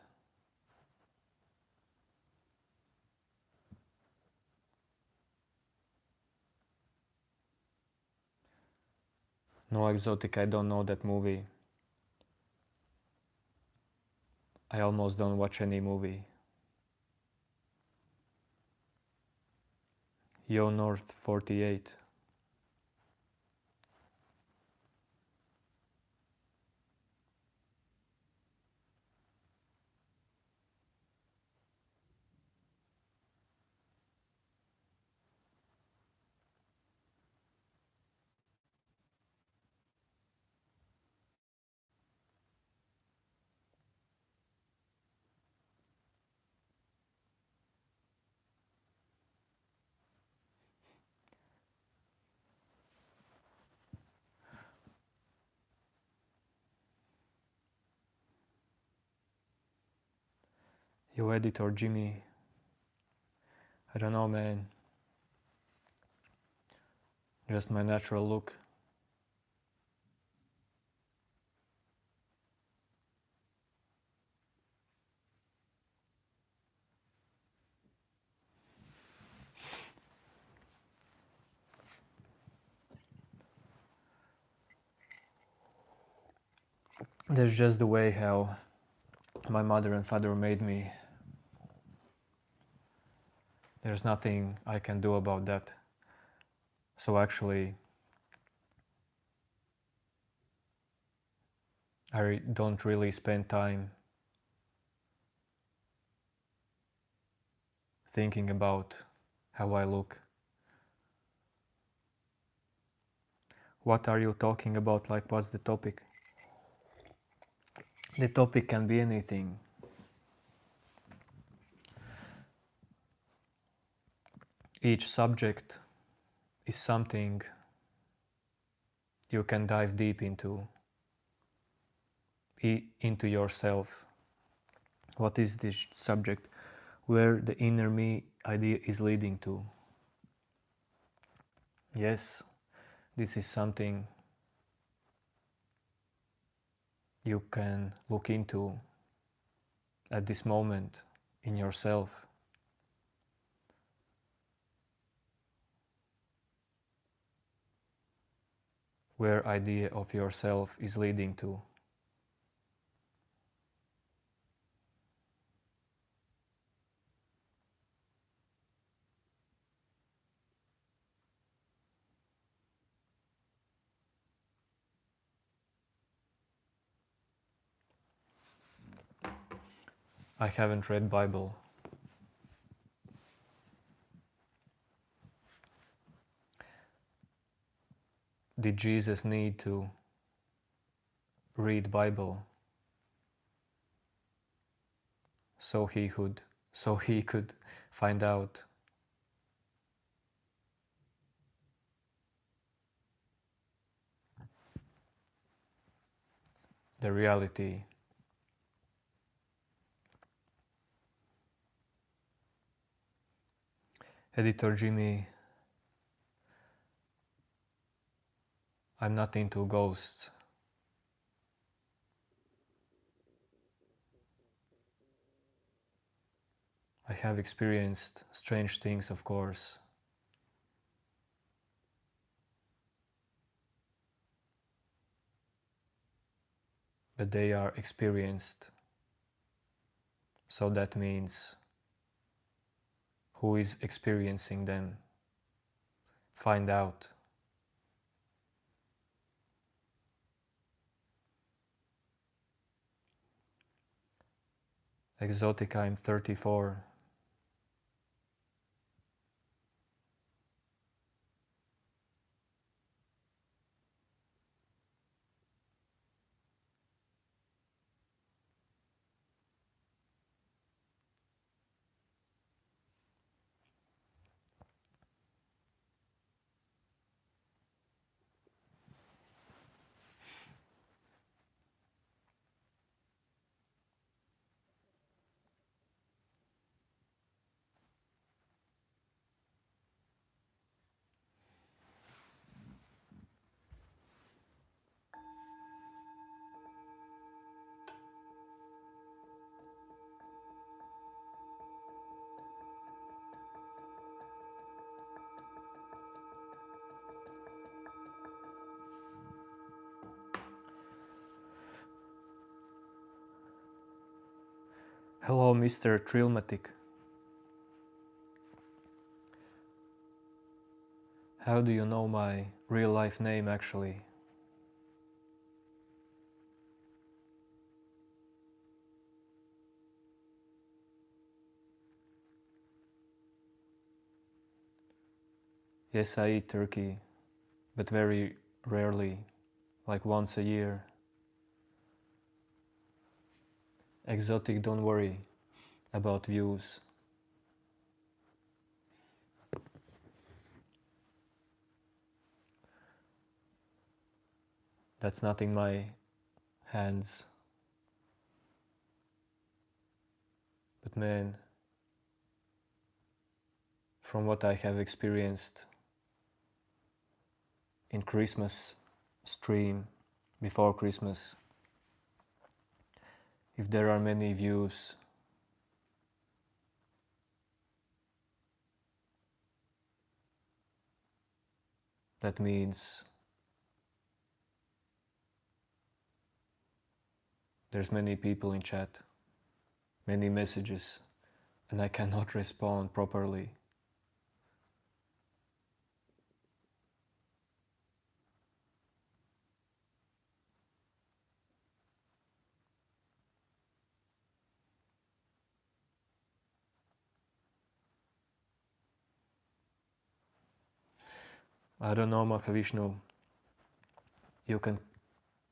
No, Exotic, I don't know that movie. I almost don't watch any movie. Yo North 48. Yo Editor Jimmy. I don't know, man. Just my natural look. That's just the way how my mother and father made me. There's nothing I can do about that. So actually, I don't really spend time thinking about how I look. What are you talking about? Like, what's the topic? The topic can be anything. Each subject is something you can dive deep into yourself. What is this subject? Where the inner me idea is leading to. Yes, this is something you can look into at this moment in yourself. Where idea of yourself is leading to. I haven't read Bible. Did Jesus need to read Bible so he could find out the reality? Editor Jimmy, I'm not into ghosts. I have experienced strange things, of course. But they are experienced. So that means who is experiencing them? Find out. Exotic, I'm 34. Hello, Mr. Trillmatic. How do you know my real life name actually? Yes, I eat turkey, but very rarely, like once a year. Exotic, don't worry about views. That's not in my hands. But man, from what I have experienced in Christmas stream before Christmas, if there are many views, that means there's many people in chat, many messages, and I cannot respond properly. I don't know, Mahavishnu. You can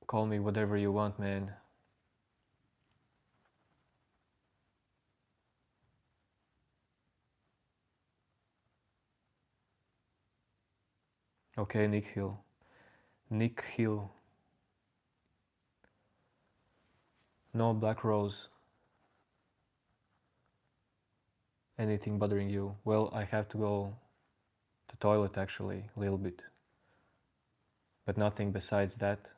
call me whatever you want, man. Okay, Nick Hill. Nick Hill. No, Black Rose. Anything bothering you? Well, I have to go to toilet actually, a little bit. But nothing besides that.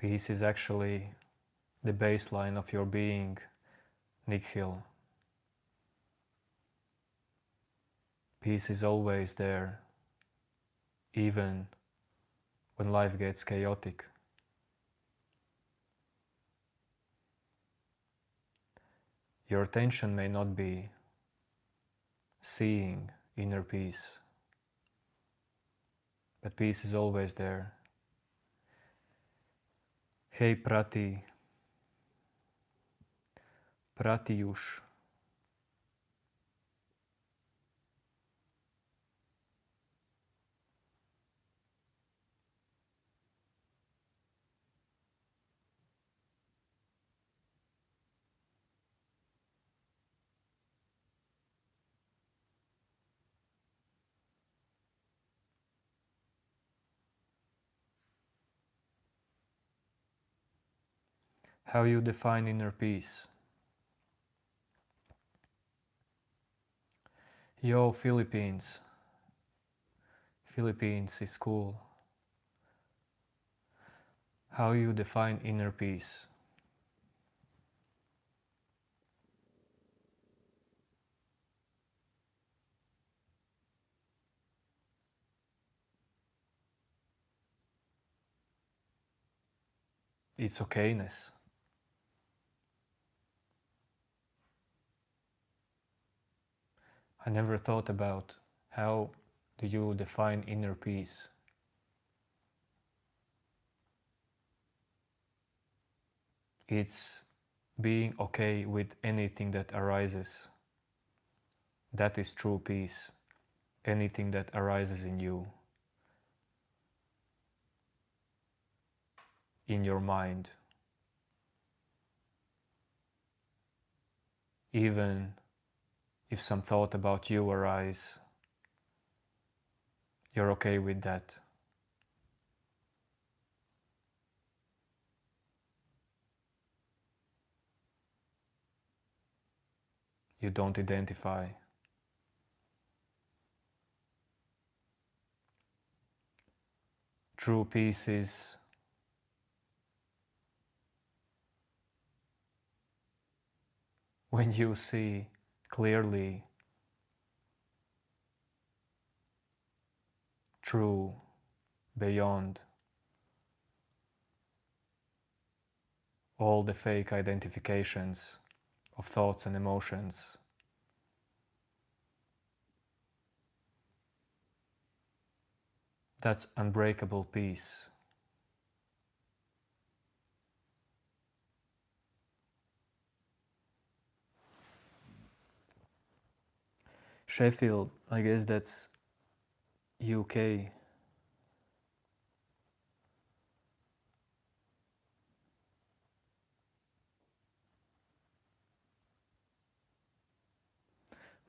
Peace is actually the baseline of your being, Nick Hill. Peace is always there, even when life gets chaotic. Your attention may not be seeing inner peace, but peace is always there. Hey Pratyush. How you define inner peace? Yo, Philippines. Philippines is cool. How you define inner peace? It's okayness. I never thought about how do you define inner peace. It's being okay with anything that arises. That is true peace. Anything that arises in you, in your mind, Even if some thought about you arise, you're okay with that. You don't identify. True peace is when you see clearly, true, beyond all the fake identifications of thoughts and emotions. That's unbreakable peace. Sheffield, I guess that's UK.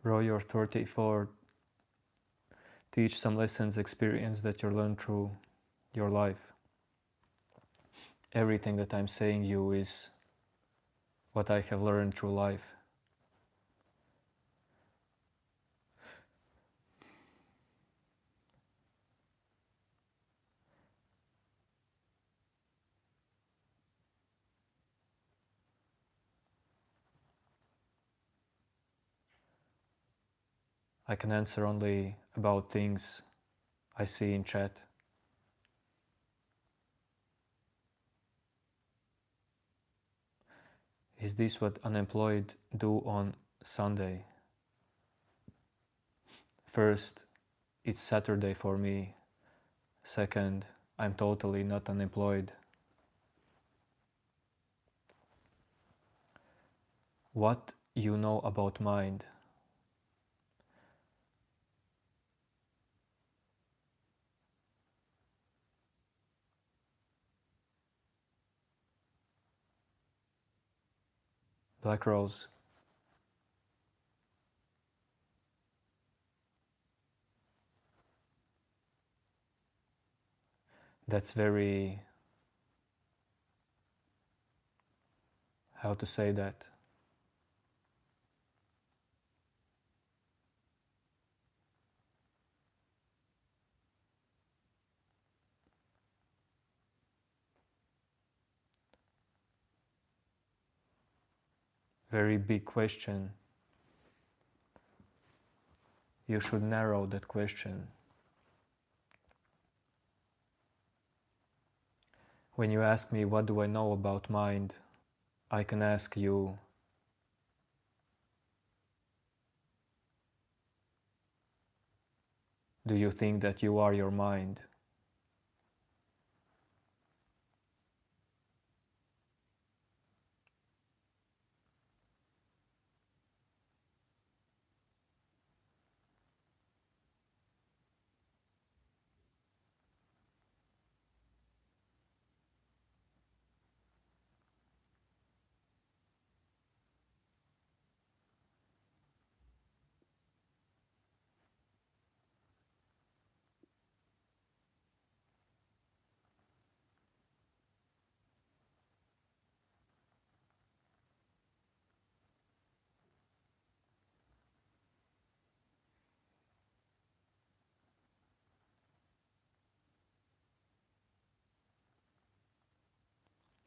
Bro, you're 34. Teach some lessons, experience that you learn through your life. Everything that I'm saying you is what I have learned through life. I can answer only about things I see in chat. Is this what unemployed do on Sunday? First, it's Saturday for me. Second, I'm totally not unemployed. What you know about mind? Black Rose. That's very, how to say that? Very big question. You should narrow that question. When you ask me what do I know about mind, I can ask you, do you think that you are your mind?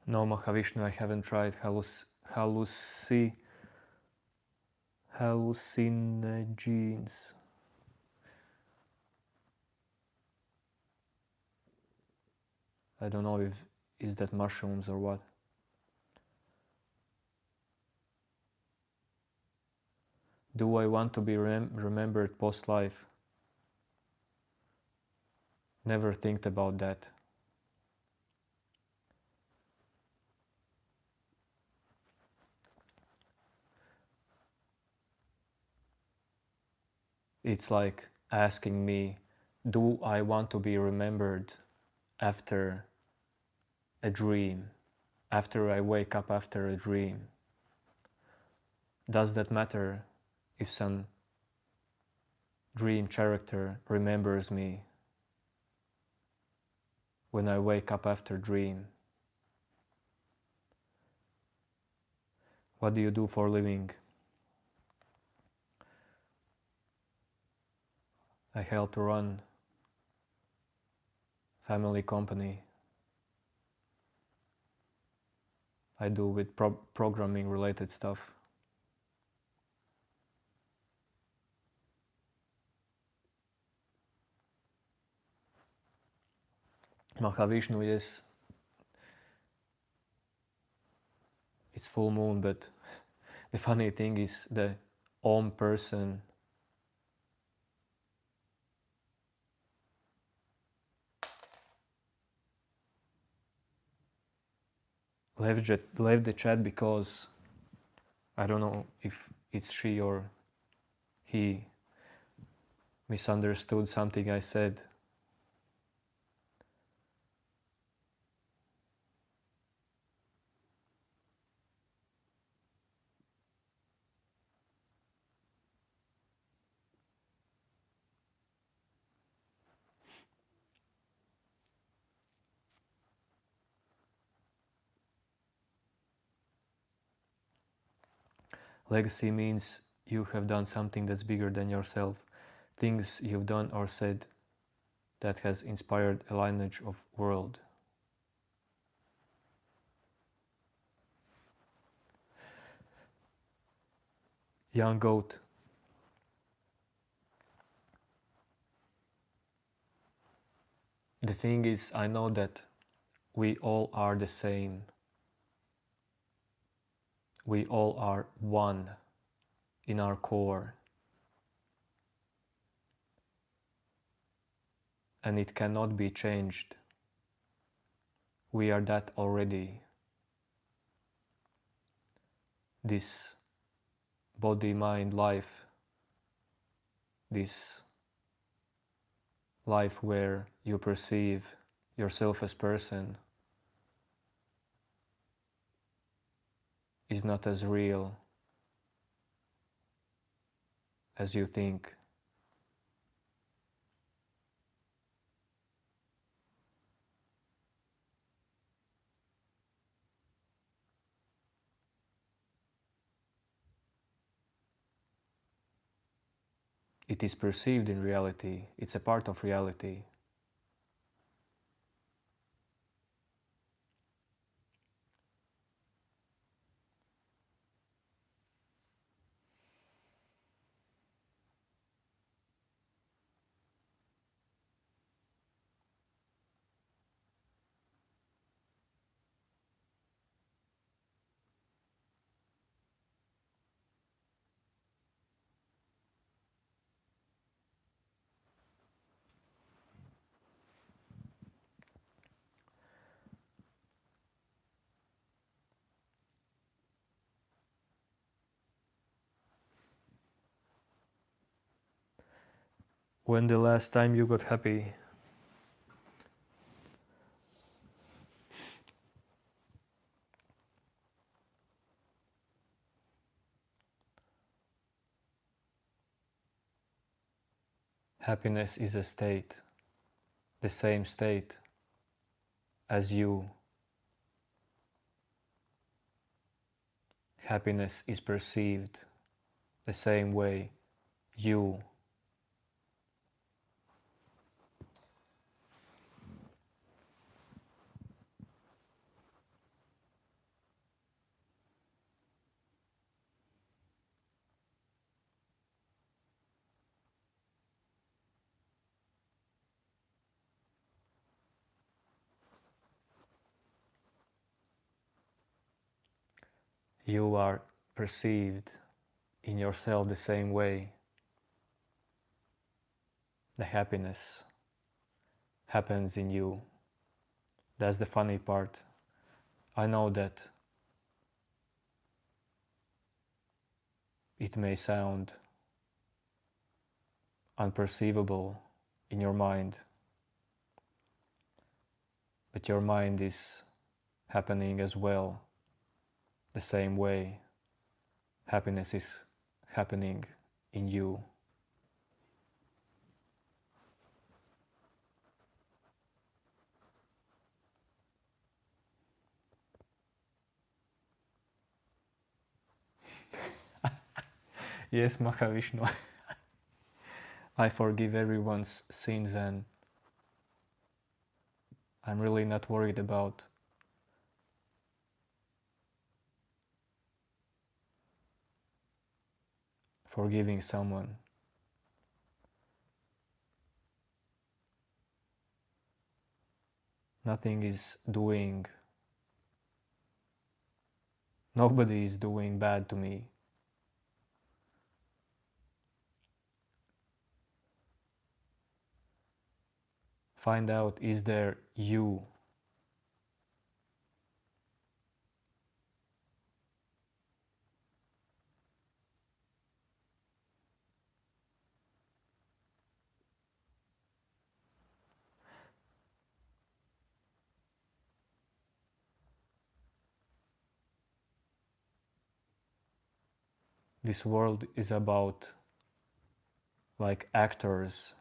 No, Mahavishnu, I haven't tried hallucinogens. I don't know if is that mushrooms or what. Do I want to be remembered post-life? Never think about that. It's like asking me, do I want to be remembered after a dream, after I wake up after a dream? Does that matter if some dream character remembers me when I wake up after dream? What do you do for a living? I help to run family company. I do with programming related stuff. Mahavishnu, yes, it's full moon, but the funny thing is the Om person left the chat because I don't know if it's she or he misunderstood something I said. Legacy means you have done something that's bigger than yourself. Things you've done or said that has inspired a lineage of world. Young goat. The thing is, I know that we all are the same. We all are one in our core. And it cannot be changed. We are that already. This body, mind, life, this life where you perceive yourself as person is not as real as you think. It is perceived in reality. It's a part of reality. When the last time you got happy? Happiness is a state, the same state as you. Happiness is perceived the same way you. You are perceived in yourself the same way. The happiness happens in you. That's the funny part. I know that it may sound unperceivable in your mind, but your mind is happening as well the same way happiness is happening in you. Yes, Mahavishnu, I forgive everyone's sins and I'm really not worried about forgiving someone. Nothing is doing, nobody is doing bad to me. Find out, is there you? This world is about like actors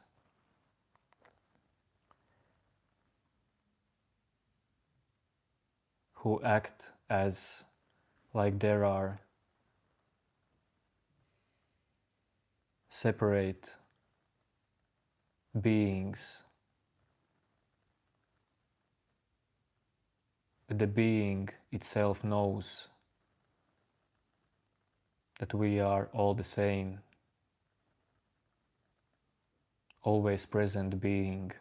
who act as like there are separate beings. But the being itself knows that we are all the same, always present being.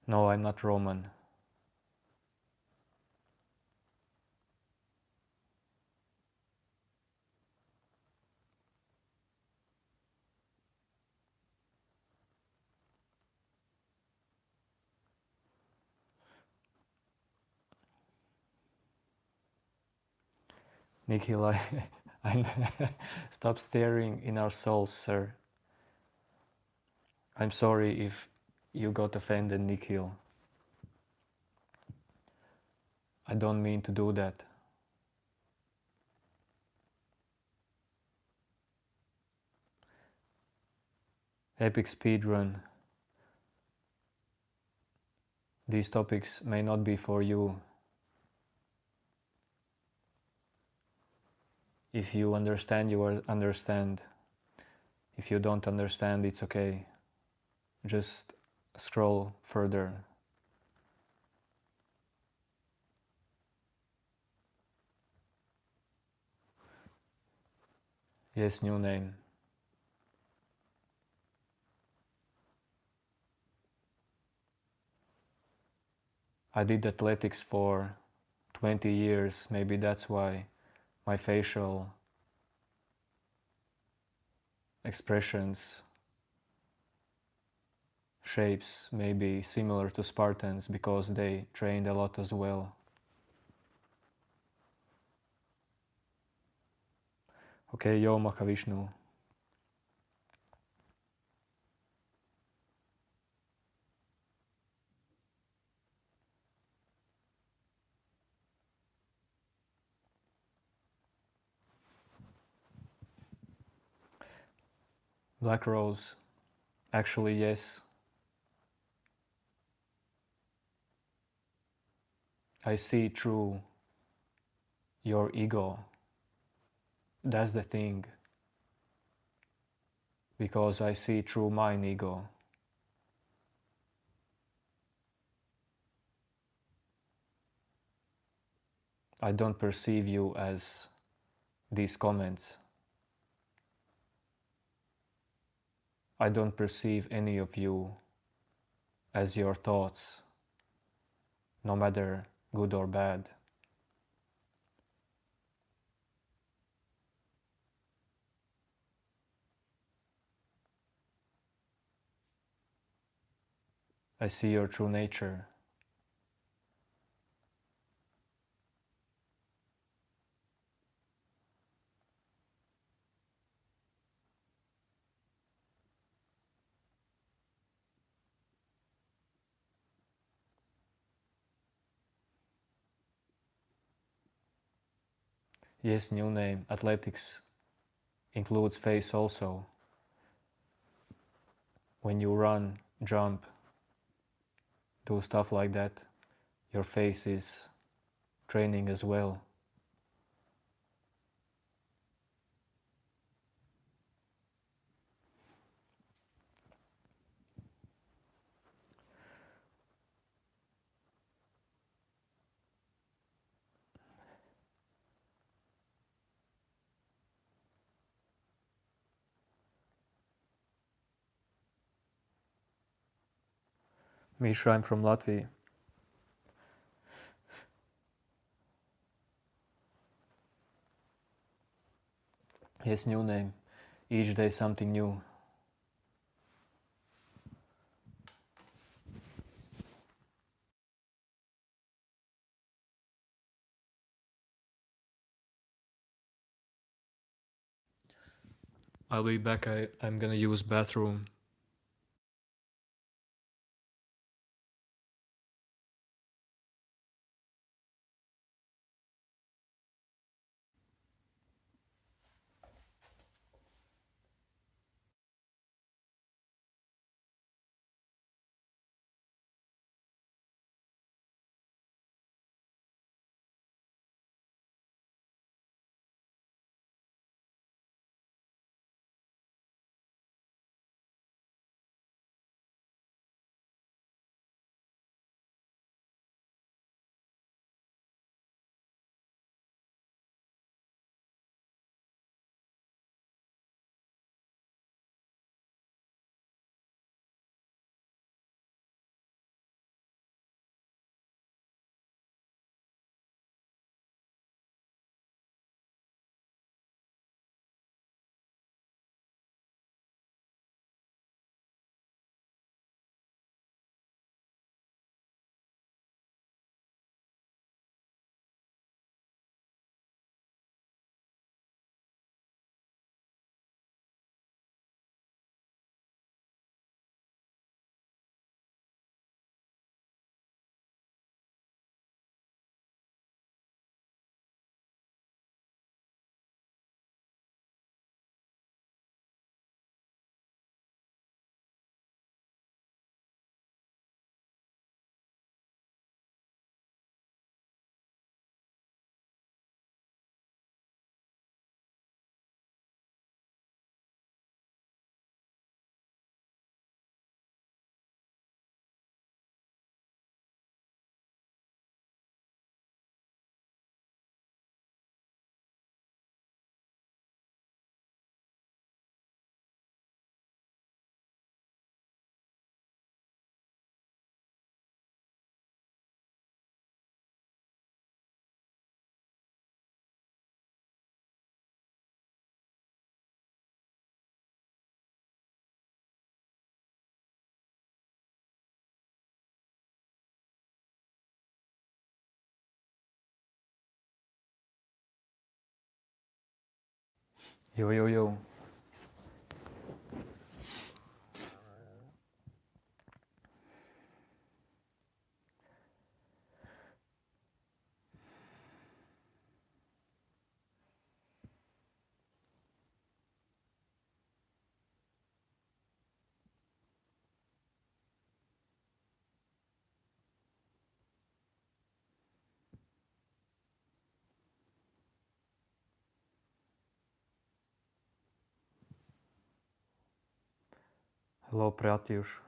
No, I'm not Roman. Nikhil, I stop staring in our souls, sir. I'm sorry if you got offended, Nikhil. I don't mean to do that. Epic speedrun. These topics may not be for you. If you understand, you understand. If you don't understand, it's okay. Just scroll further. Yes, new name. I did athletics for 20 years. Maybe that's why my facial expressions, shapes may be similar to Spartans because they trained a lot as well. Okay, yo Mahavishnu. Black Rose. Actually, yes. I see through your ego. That's the thing. Because I see through mine ego. I don't perceive you as these comments. I don't perceive any of you as your thoughts, no matter good or bad. I see your true nature. Yes, new name. Athletics includes face also. When you run, jump, do stuff like that, your face is training as well. Misha, I'm from Latvia. Yes, new name. Each day something new. I'll be back. I'm gonna use bathroom. Yo, yo, yo. Hello, Pratyush.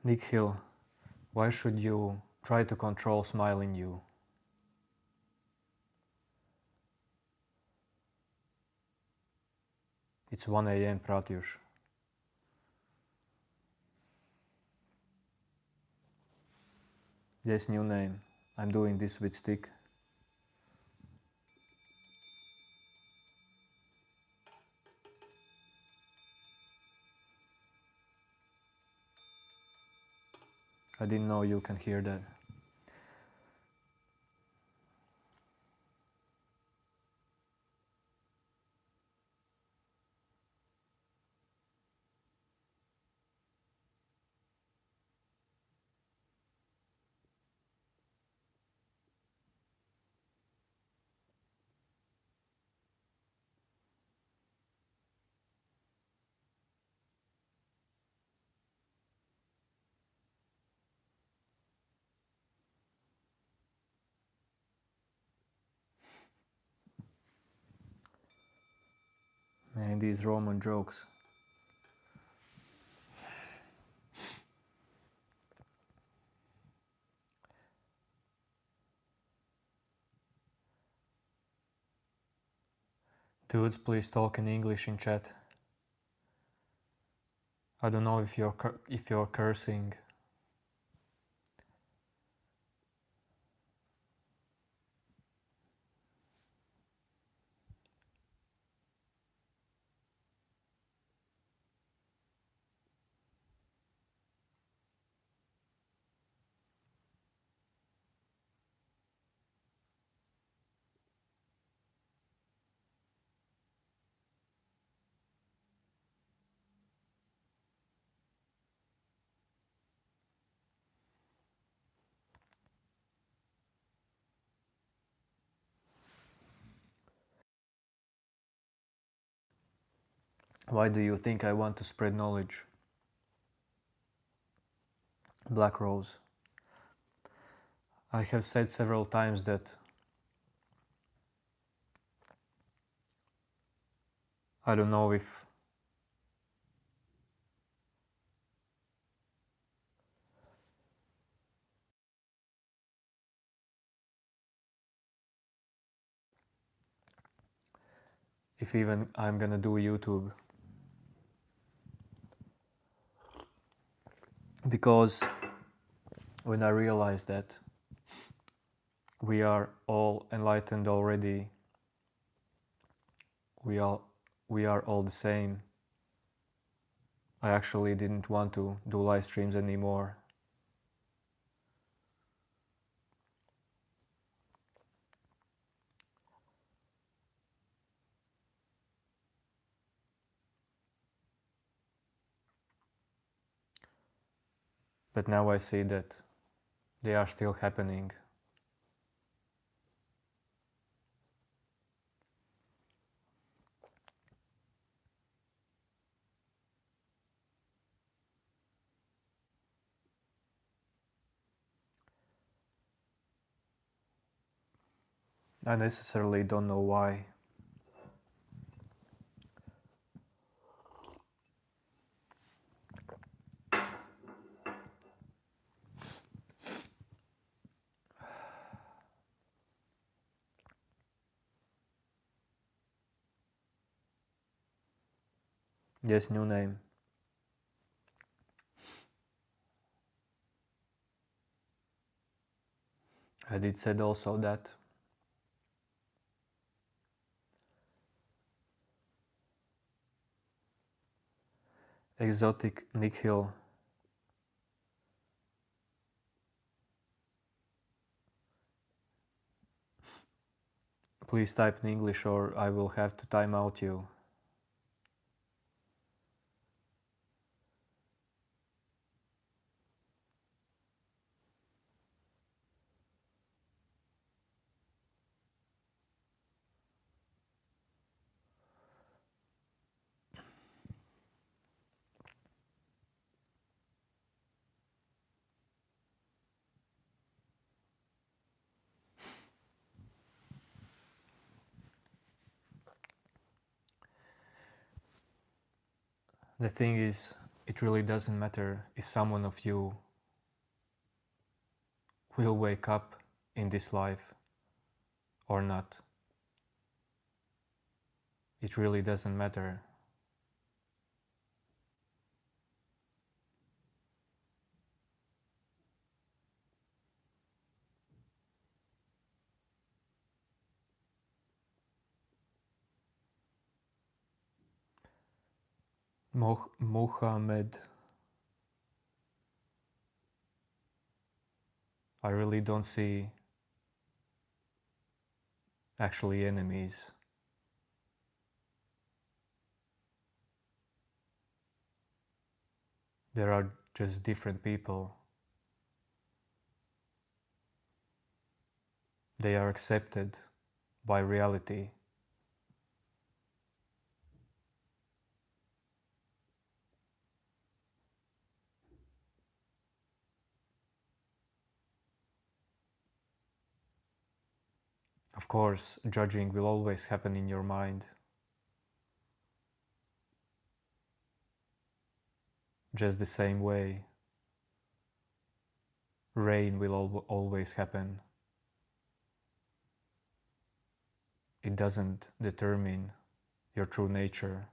Nikhil, why should you try to control smile in you? It's 1 a.m. Pratyush. Yes, new name. I'm doing this with stick. I didn't know you can hear that. Man, these Roman jokes. Dudes, please talk in English in chat. I don't know if you're cursing. Why do you think I want to spread knowledge? Black Rose. I have said several times that I don't know if even I'm gonna do YouTube. Because when I realized that we are all enlightened already, we are all the same, I actually didn't want to do live streams anymore. But now I see that they are still happening. I necessarily don't know why. Yes, new name. I did said also that. Exotic Nick Hill. Please type in English or I will have to time out you. The thing is, it really doesn't matter if someone of you will wake up in this life or not. It really doesn't matter. Muhammad I really don't see actually enemies. There are just different people. They are accepted by reality. Of course, judging will always happen in your mind. Just the same way, rain will always happen. It doesn't determine your true nature.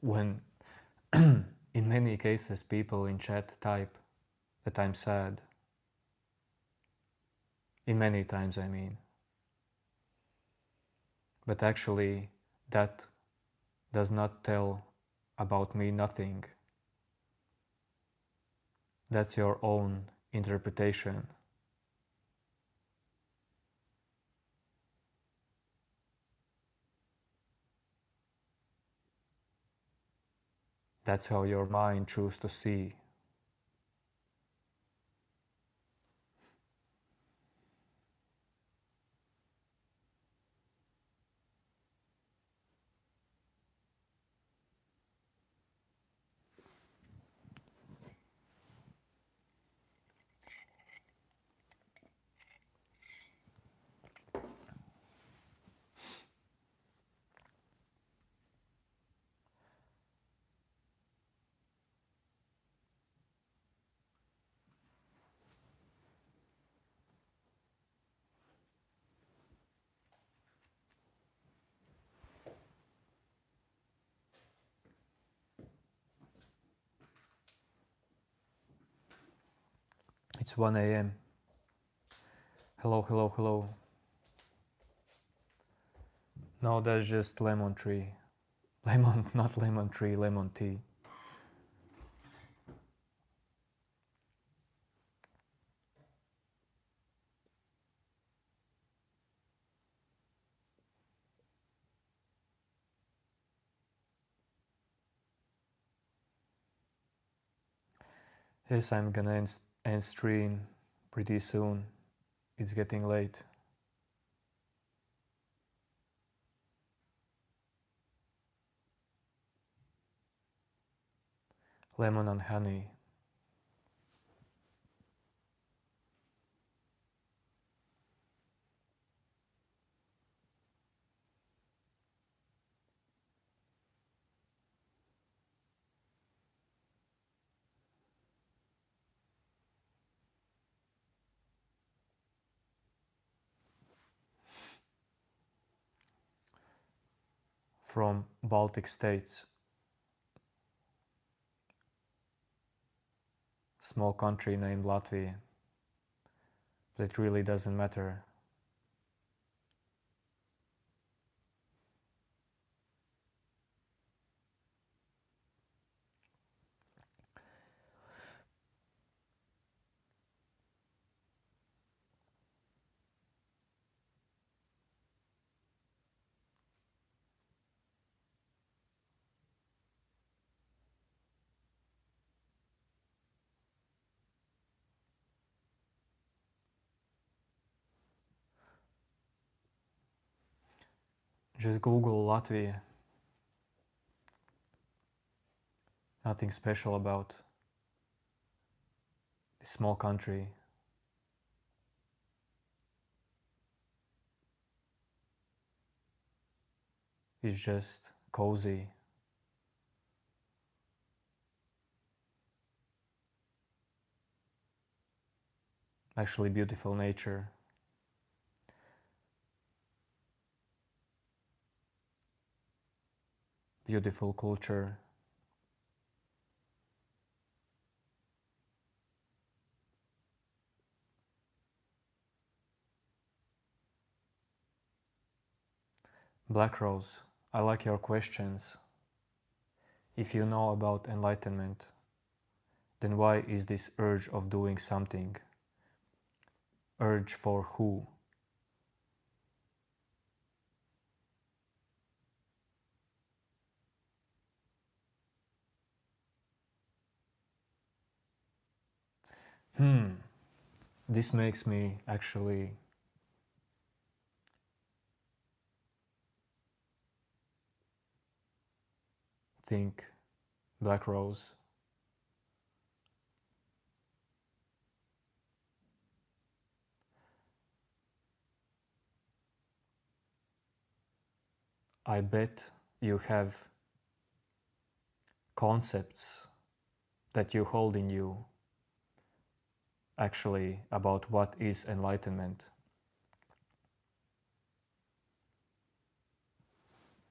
When in many cases people in chat type that I'm sad, in many times I mean, but actually that does not tell about me nothing. That's your own interpretation. That's how your mind chooses to see. It's 1 a.m. Hello, hello, hello. No, that's just lemon tree. Lemon, not lemon tree, lemon tea. Yes, I'm gonna end stream pretty soon. It's getting late. Lemon and honey. From Baltic states. Small country named Latvia. But it really doesn't matter. Just Google Latvia. Nothing special about this small country. It's just cozy. Actually beautiful nature. Beautiful culture. Black Rose, I like your questions. If you know about enlightenment, then why is this urge of doing something? Urge for who? This makes me actually think, Black Rose, I bet you have concepts that you hold in you actually about what is enlightenment.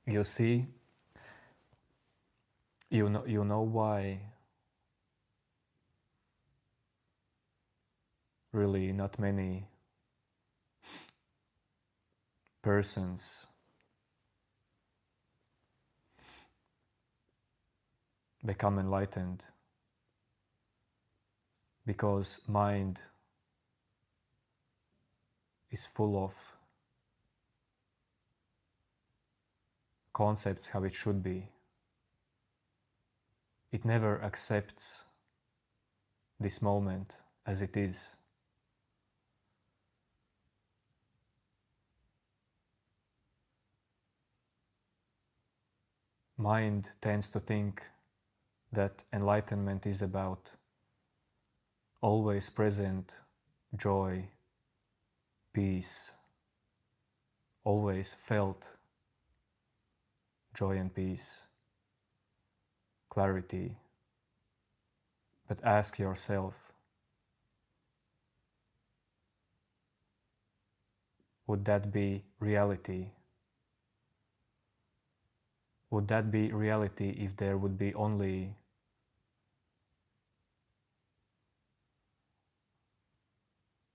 You see, you know why really not many persons become enlightened, because mind is full of concepts how it should be. It never accepts this moment as it is. Mind tends to think that enlightenment is about always present joy, peace, always felt joy and peace, clarity. But ask yourself, would that be reality? Would that be reality if there would be only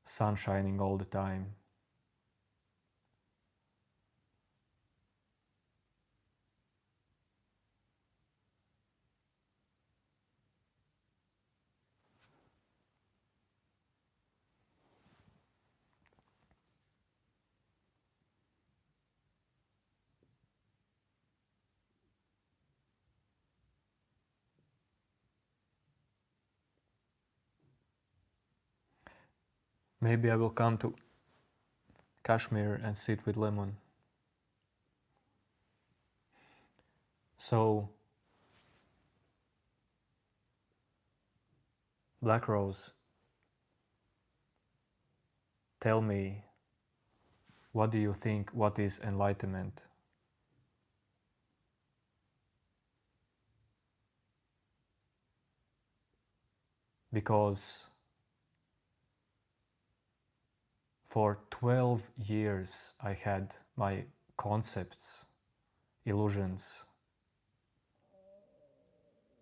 sun shining all the time? Maybe I will come to Kashmir and sit with lemon. So, Black Rose, tell me, what do you think, what is enlightenment? Because for 12 years I had my concepts, illusions.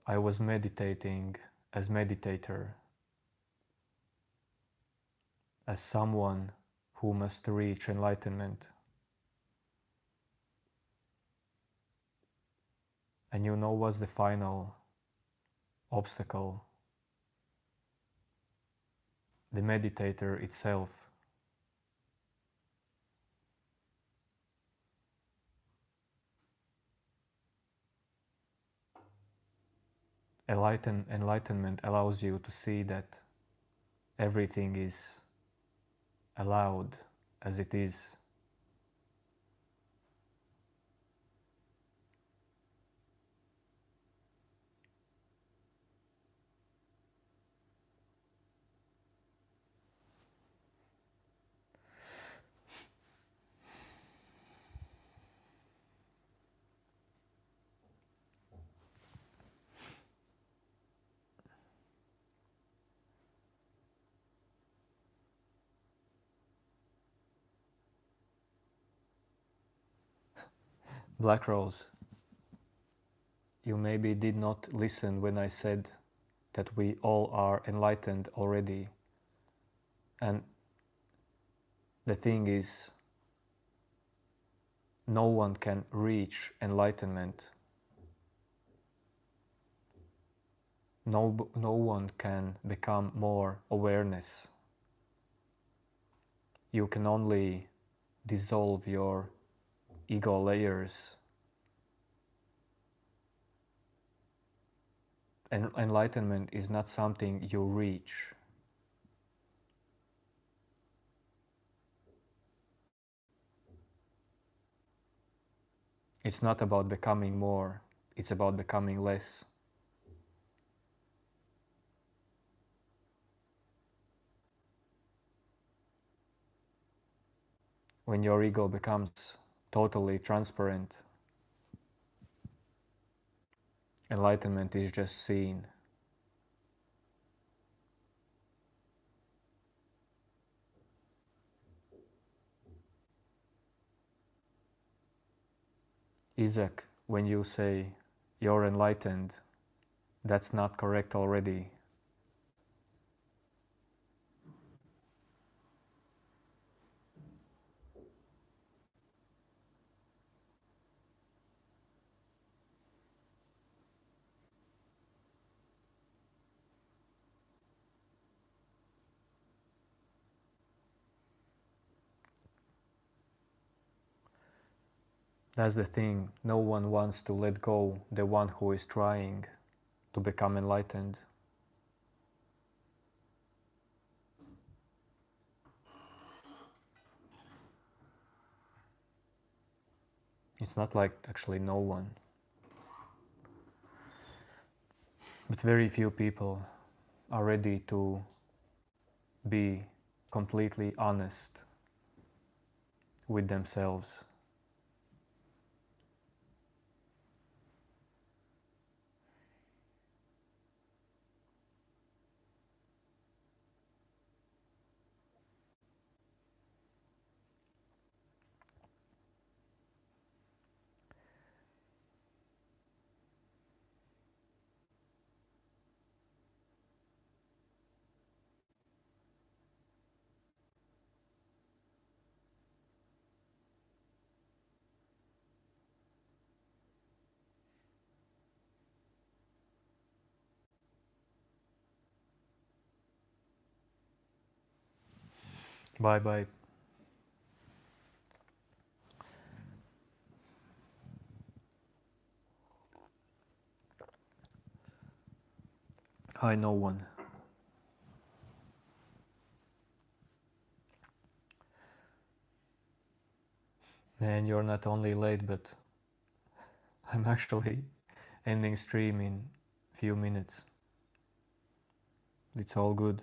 I was meditating as meditator, as someone who must reach enlightenment. And you know what's the final obstacle? The meditator itself. Enlightenment allows you to see that everything is allowed as it is. Black Rose, you maybe did not listen when I said that we all are enlightened already. And the thing is, No one can reach enlightenment. No one can become more awareness. You can only dissolve your ego layers. And enlightenment is not something you reach. It's not about becoming more, it's about becoming less. When your ego becomes totally transparent, enlightenment is just seen. Isaac, when you say you're enlightened, that's not correct already. That's the thing, no one wants to let go the one who is trying to become enlightened. It's not like actually no one, but very few people are ready to be completely honest with themselves. Bye bye. Hi, no one. Man, you're not only late, but I'm actually ending stream in few minutes. It's all good.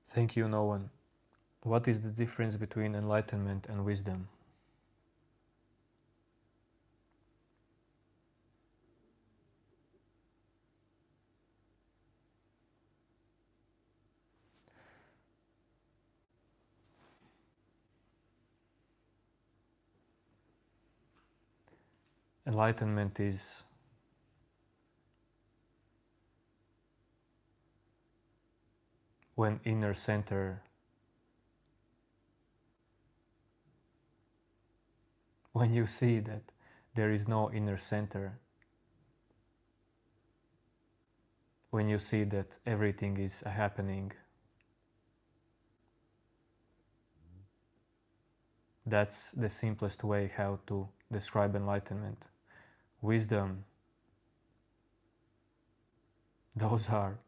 Thank you, no one. What is the difference between enlightenment and wisdom? Enlightenment is when inner center, when you see that there is no inner center, when you see that everything is happening, that's the simplest way how to describe enlightenment. Wisdom, those are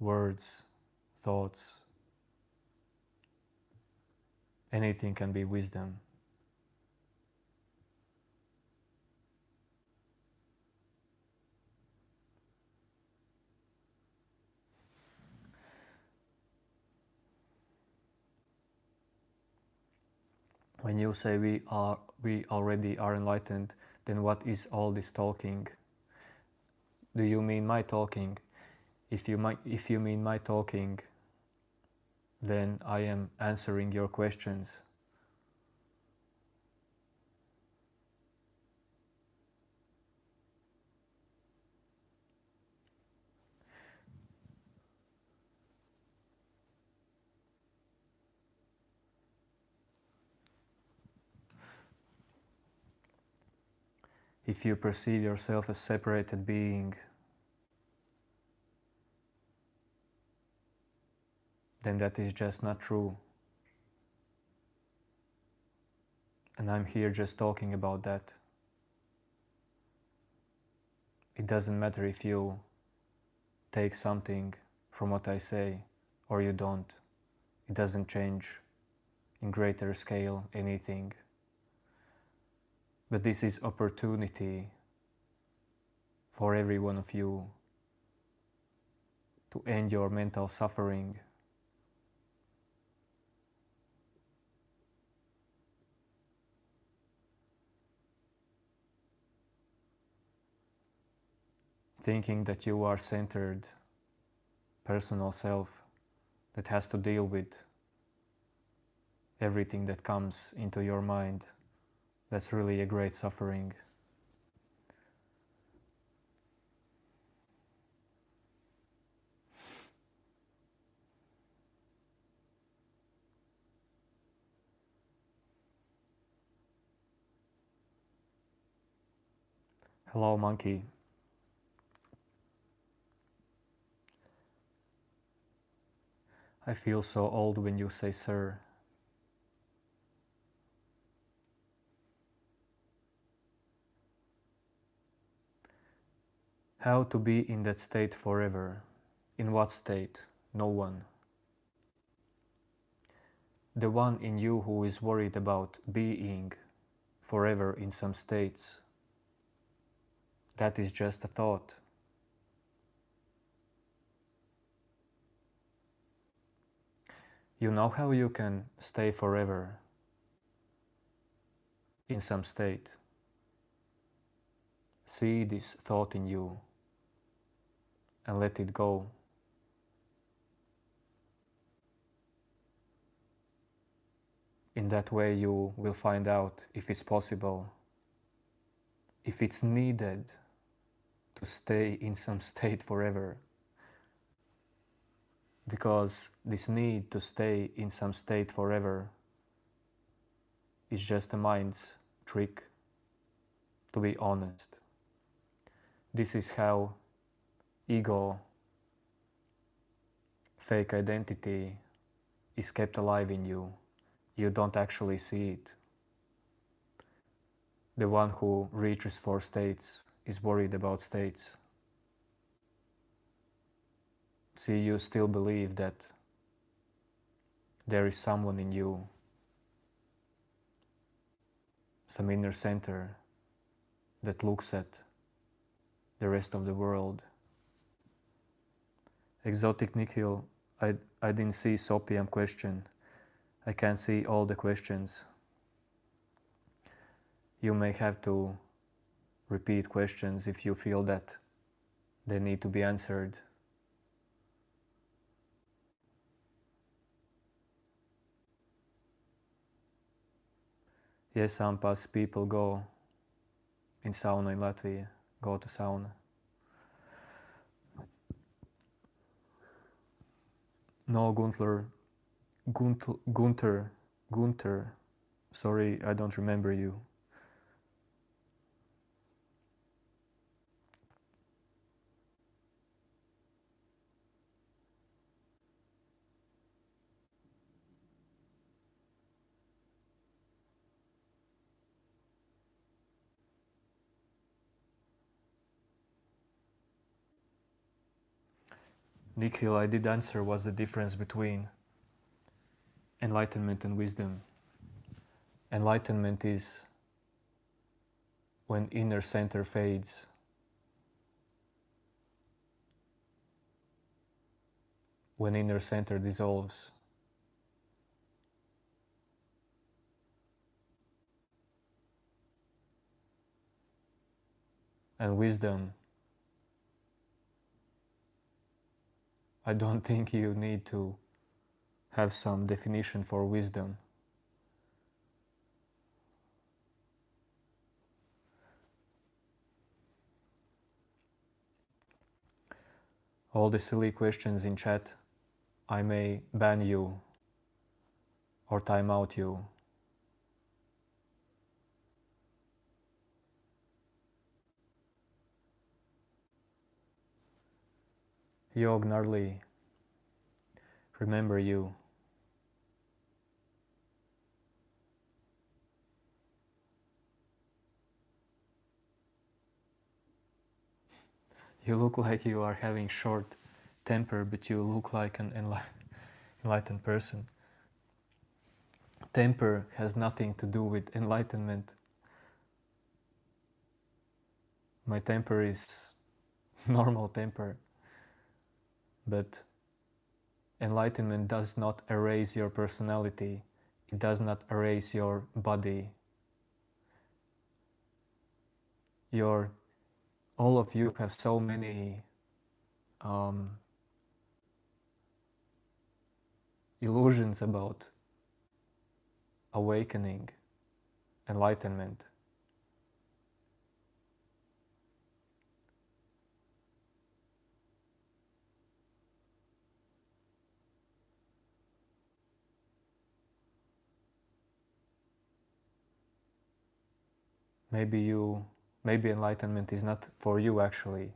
words, thoughts, anything can be wisdom. When you say we already are enlightened, then what is all this talking? Do you mean my talking? If you mean my talking, then I am answering your questions. If you perceive yourself as separated being, then that is just not true. And I'm here just talking about that. It doesn't matter if you take something from what I say or you don't. It doesn't change in greater scale anything. But this is opportunity for every one of you to end your mental suffering. Thinking that you are centered, personal self that has to deal with everything that comes into your mind, that's really a great suffering. Hello, monkey. I feel so old when you say sir. How to be in that state forever? In what state? No one. The one in you who is worried about being forever in some states, that is just a thought. You know how you can stay forever in some state. See this thought in you and let it go. In that way you will find out if it's possible, if it's needed to stay in some state forever. Because this need to stay in some state forever is just a mind's trick, to be honest. This is how ego, fake identity is kept alive in you. You don't actually see it. The one who reaches for states is worried about states. See, you still believe that there is someone in you, some inner center that looks at the rest of the world. Exotic Nikhil, I didn't see Sopiam question. I can't see all the questions. You may have to repeat questions if you feel that they need to be answered. Yes, Ampas, people go in sauna in Latvia, go to sauna. No, Gunther, Gunther. Sorry, I don't remember you. Nikhil, I did answer what's the difference between enlightenment and wisdom. Enlightenment is when inner center fades. When inner center dissolves. And wisdom, I don't think you need to have some definition for wisdom. All the silly questions in chat, I may ban you or time out you. Yog Gnarly, remember you. You look like you are having short temper, but you look like an enlightened person. Temper has nothing to do with enlightenment. My temper is normal temper, but enlightenment does not erase your personality. It does not erase your body. All of you have so many illusions about awakening, enlightenment. Maybe enlightenment is not for you actually,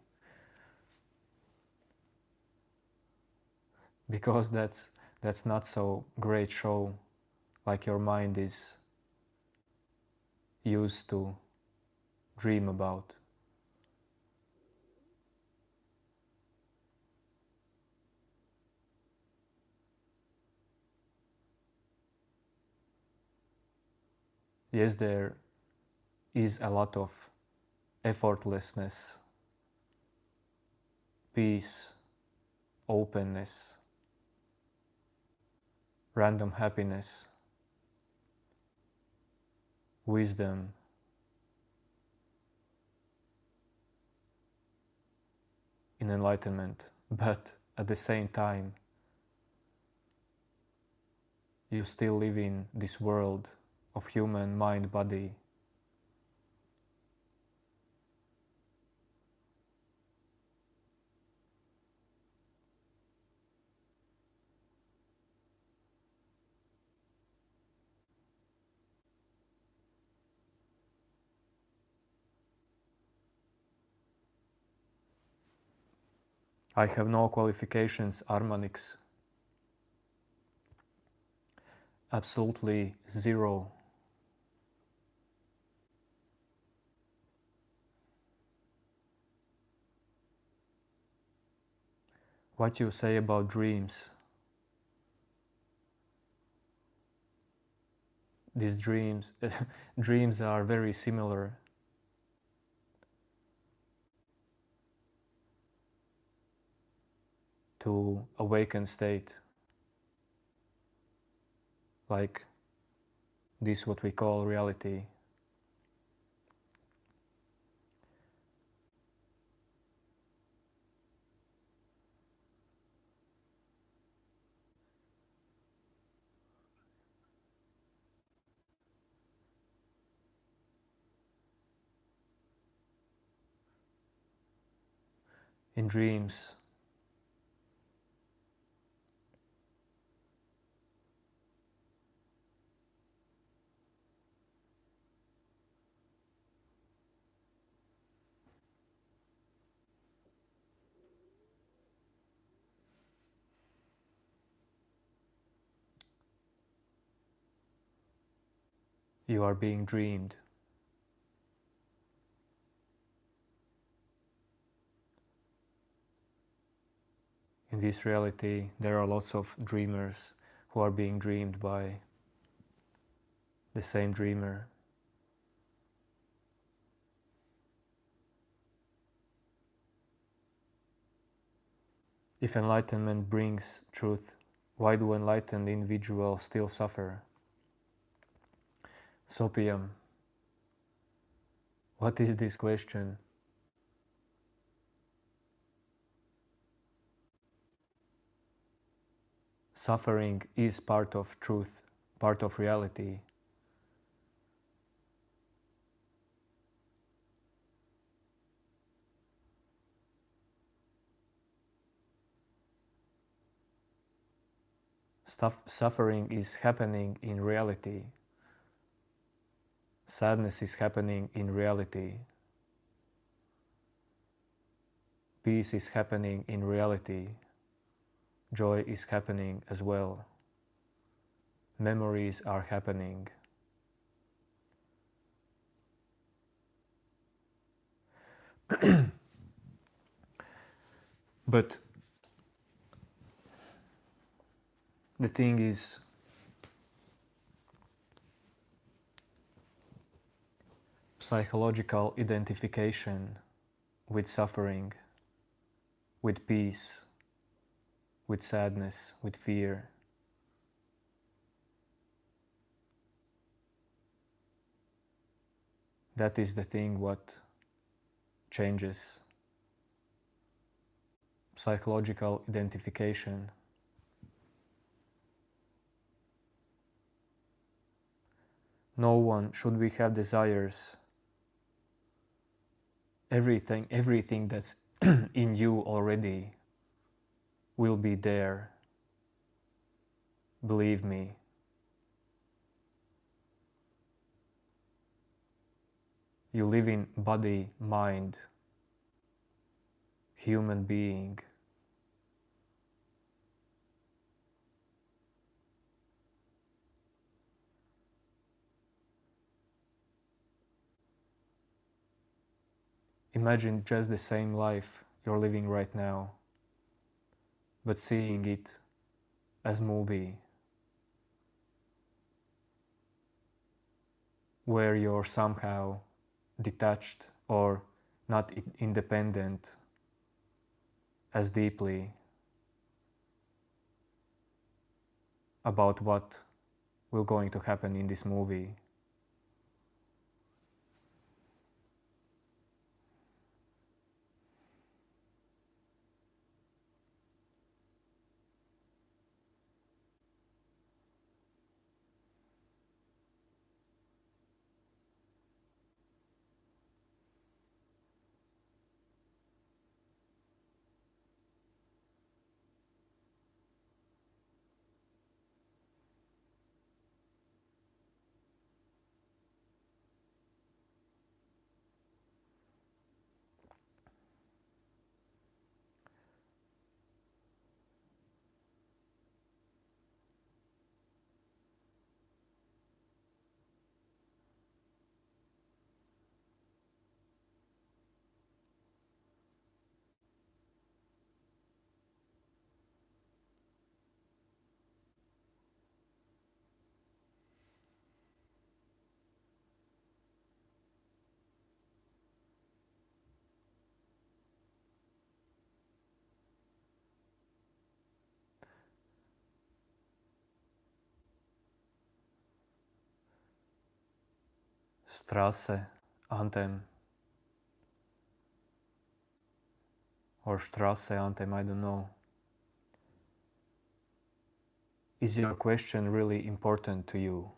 because that's not so great show like your mind is used to dream about. Yes, there is a lot of effortlessness, peace, openness, random happiness, wisdom, in enlightenment, but at the same time, you still live in this world of human mind, body. I have no qualifications, harmonics. Absolutely zero. What you say about dreams? These dreams, dreams are very similar to awakened state, like this what we call reality. In dreams, You are being dreamed. In this reality, there are lots of dreamers who are being dreamed by the same dreamer. If enlightenment brings truth, why do enlightened individuals still suffer? Sopium, what is this question? Suffering is part of truth, part of reality. Suffering is happening in reality. Sadness is happening in reality. Peace is happening in reality. Joy is happening as well. Memories are happening. But the thing is, psychological identification with suffering, with peace, with sadness, with fear, that is the thing what changes. Psychological identification. No one, should we have desires, everything that's in you already will be there. Believe me. You live in body, mind, human being. Imagine just the same life you're living right now, but seeing it as movie, where you're somehow detached or not independent as deeply about what will going to happen in this movie. Straße anthem or Straße anthem, I don't know. Is your question really important to you?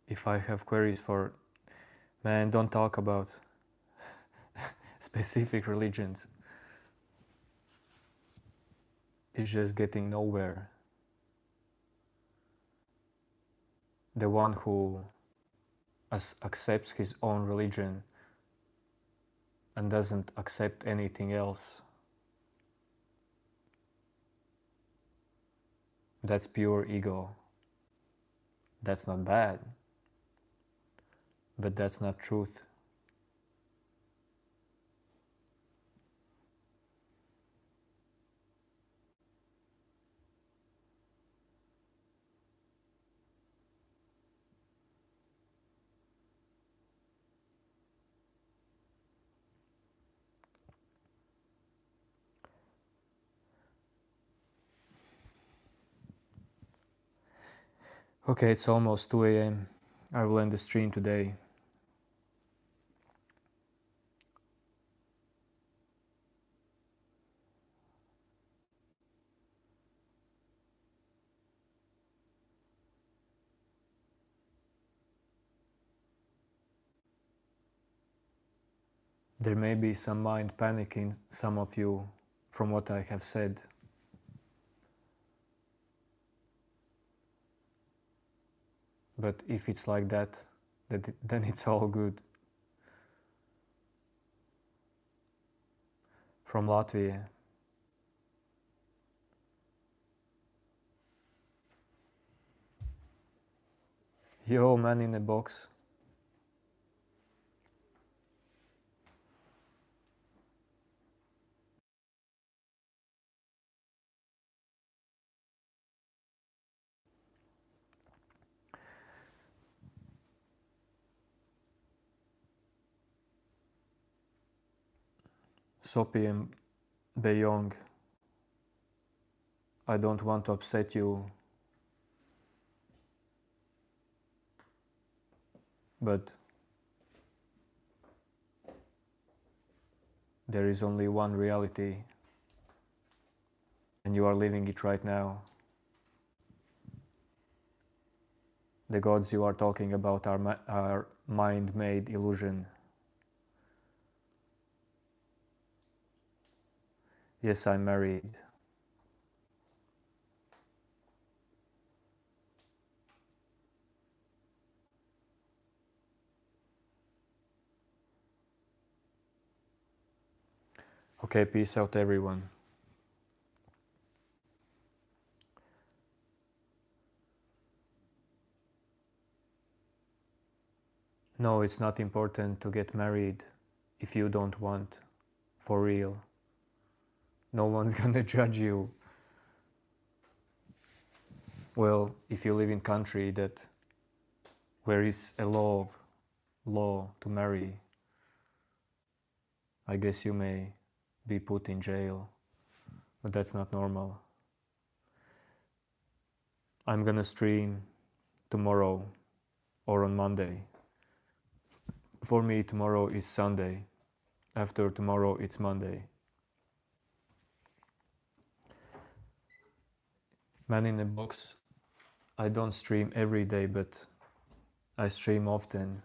if I have queries for, man, don't talk about specific religions. It's just getting nowhere. The one who accepts his own religion and doesn't accept anything else, that's pure ego. That's not bad, but that's not truth. Okay, it's almost 2 a.m. I will end the stream today. There may be some mind panic in some of you from what I have said. But if it's like that, then it's all good. From Latvia. Yo, man in a box. Sopi and Beyong, I don't want to upset you, but there is only one reality, and you are living it right now. The gods you are talking about are mind-made illusion. Yes, I'm married. Okay, peace out everyone. No, it's not important to get married if you don't want, for real. No one's gonna judge you. Well, if you live in country that where is a law to marry, I guess you may be put in jail, but that's not normal. I'm gonna stream tomorrow or on Monday. For me, tomorrow is Sunday. After tomorrow, it's Monday. Man in a box, I don't stream every day, but I stream often.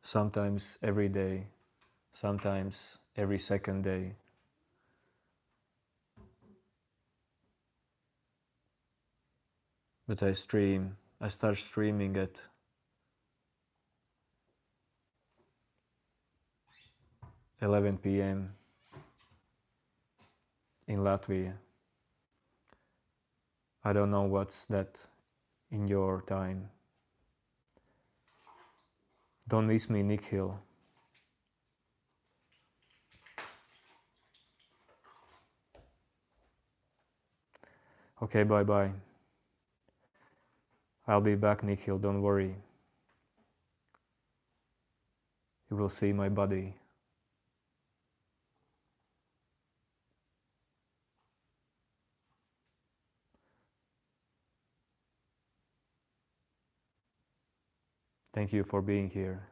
Sometimes every day, sometimes every second day. But I start streaming at 11 p.m. in Latvia. I don't know what's that in your time. Don't miss me, Nick Hill. Okay, bye-bye. I'll be back, Nick Hill, don't worry. You will see my body. Thank you for being here.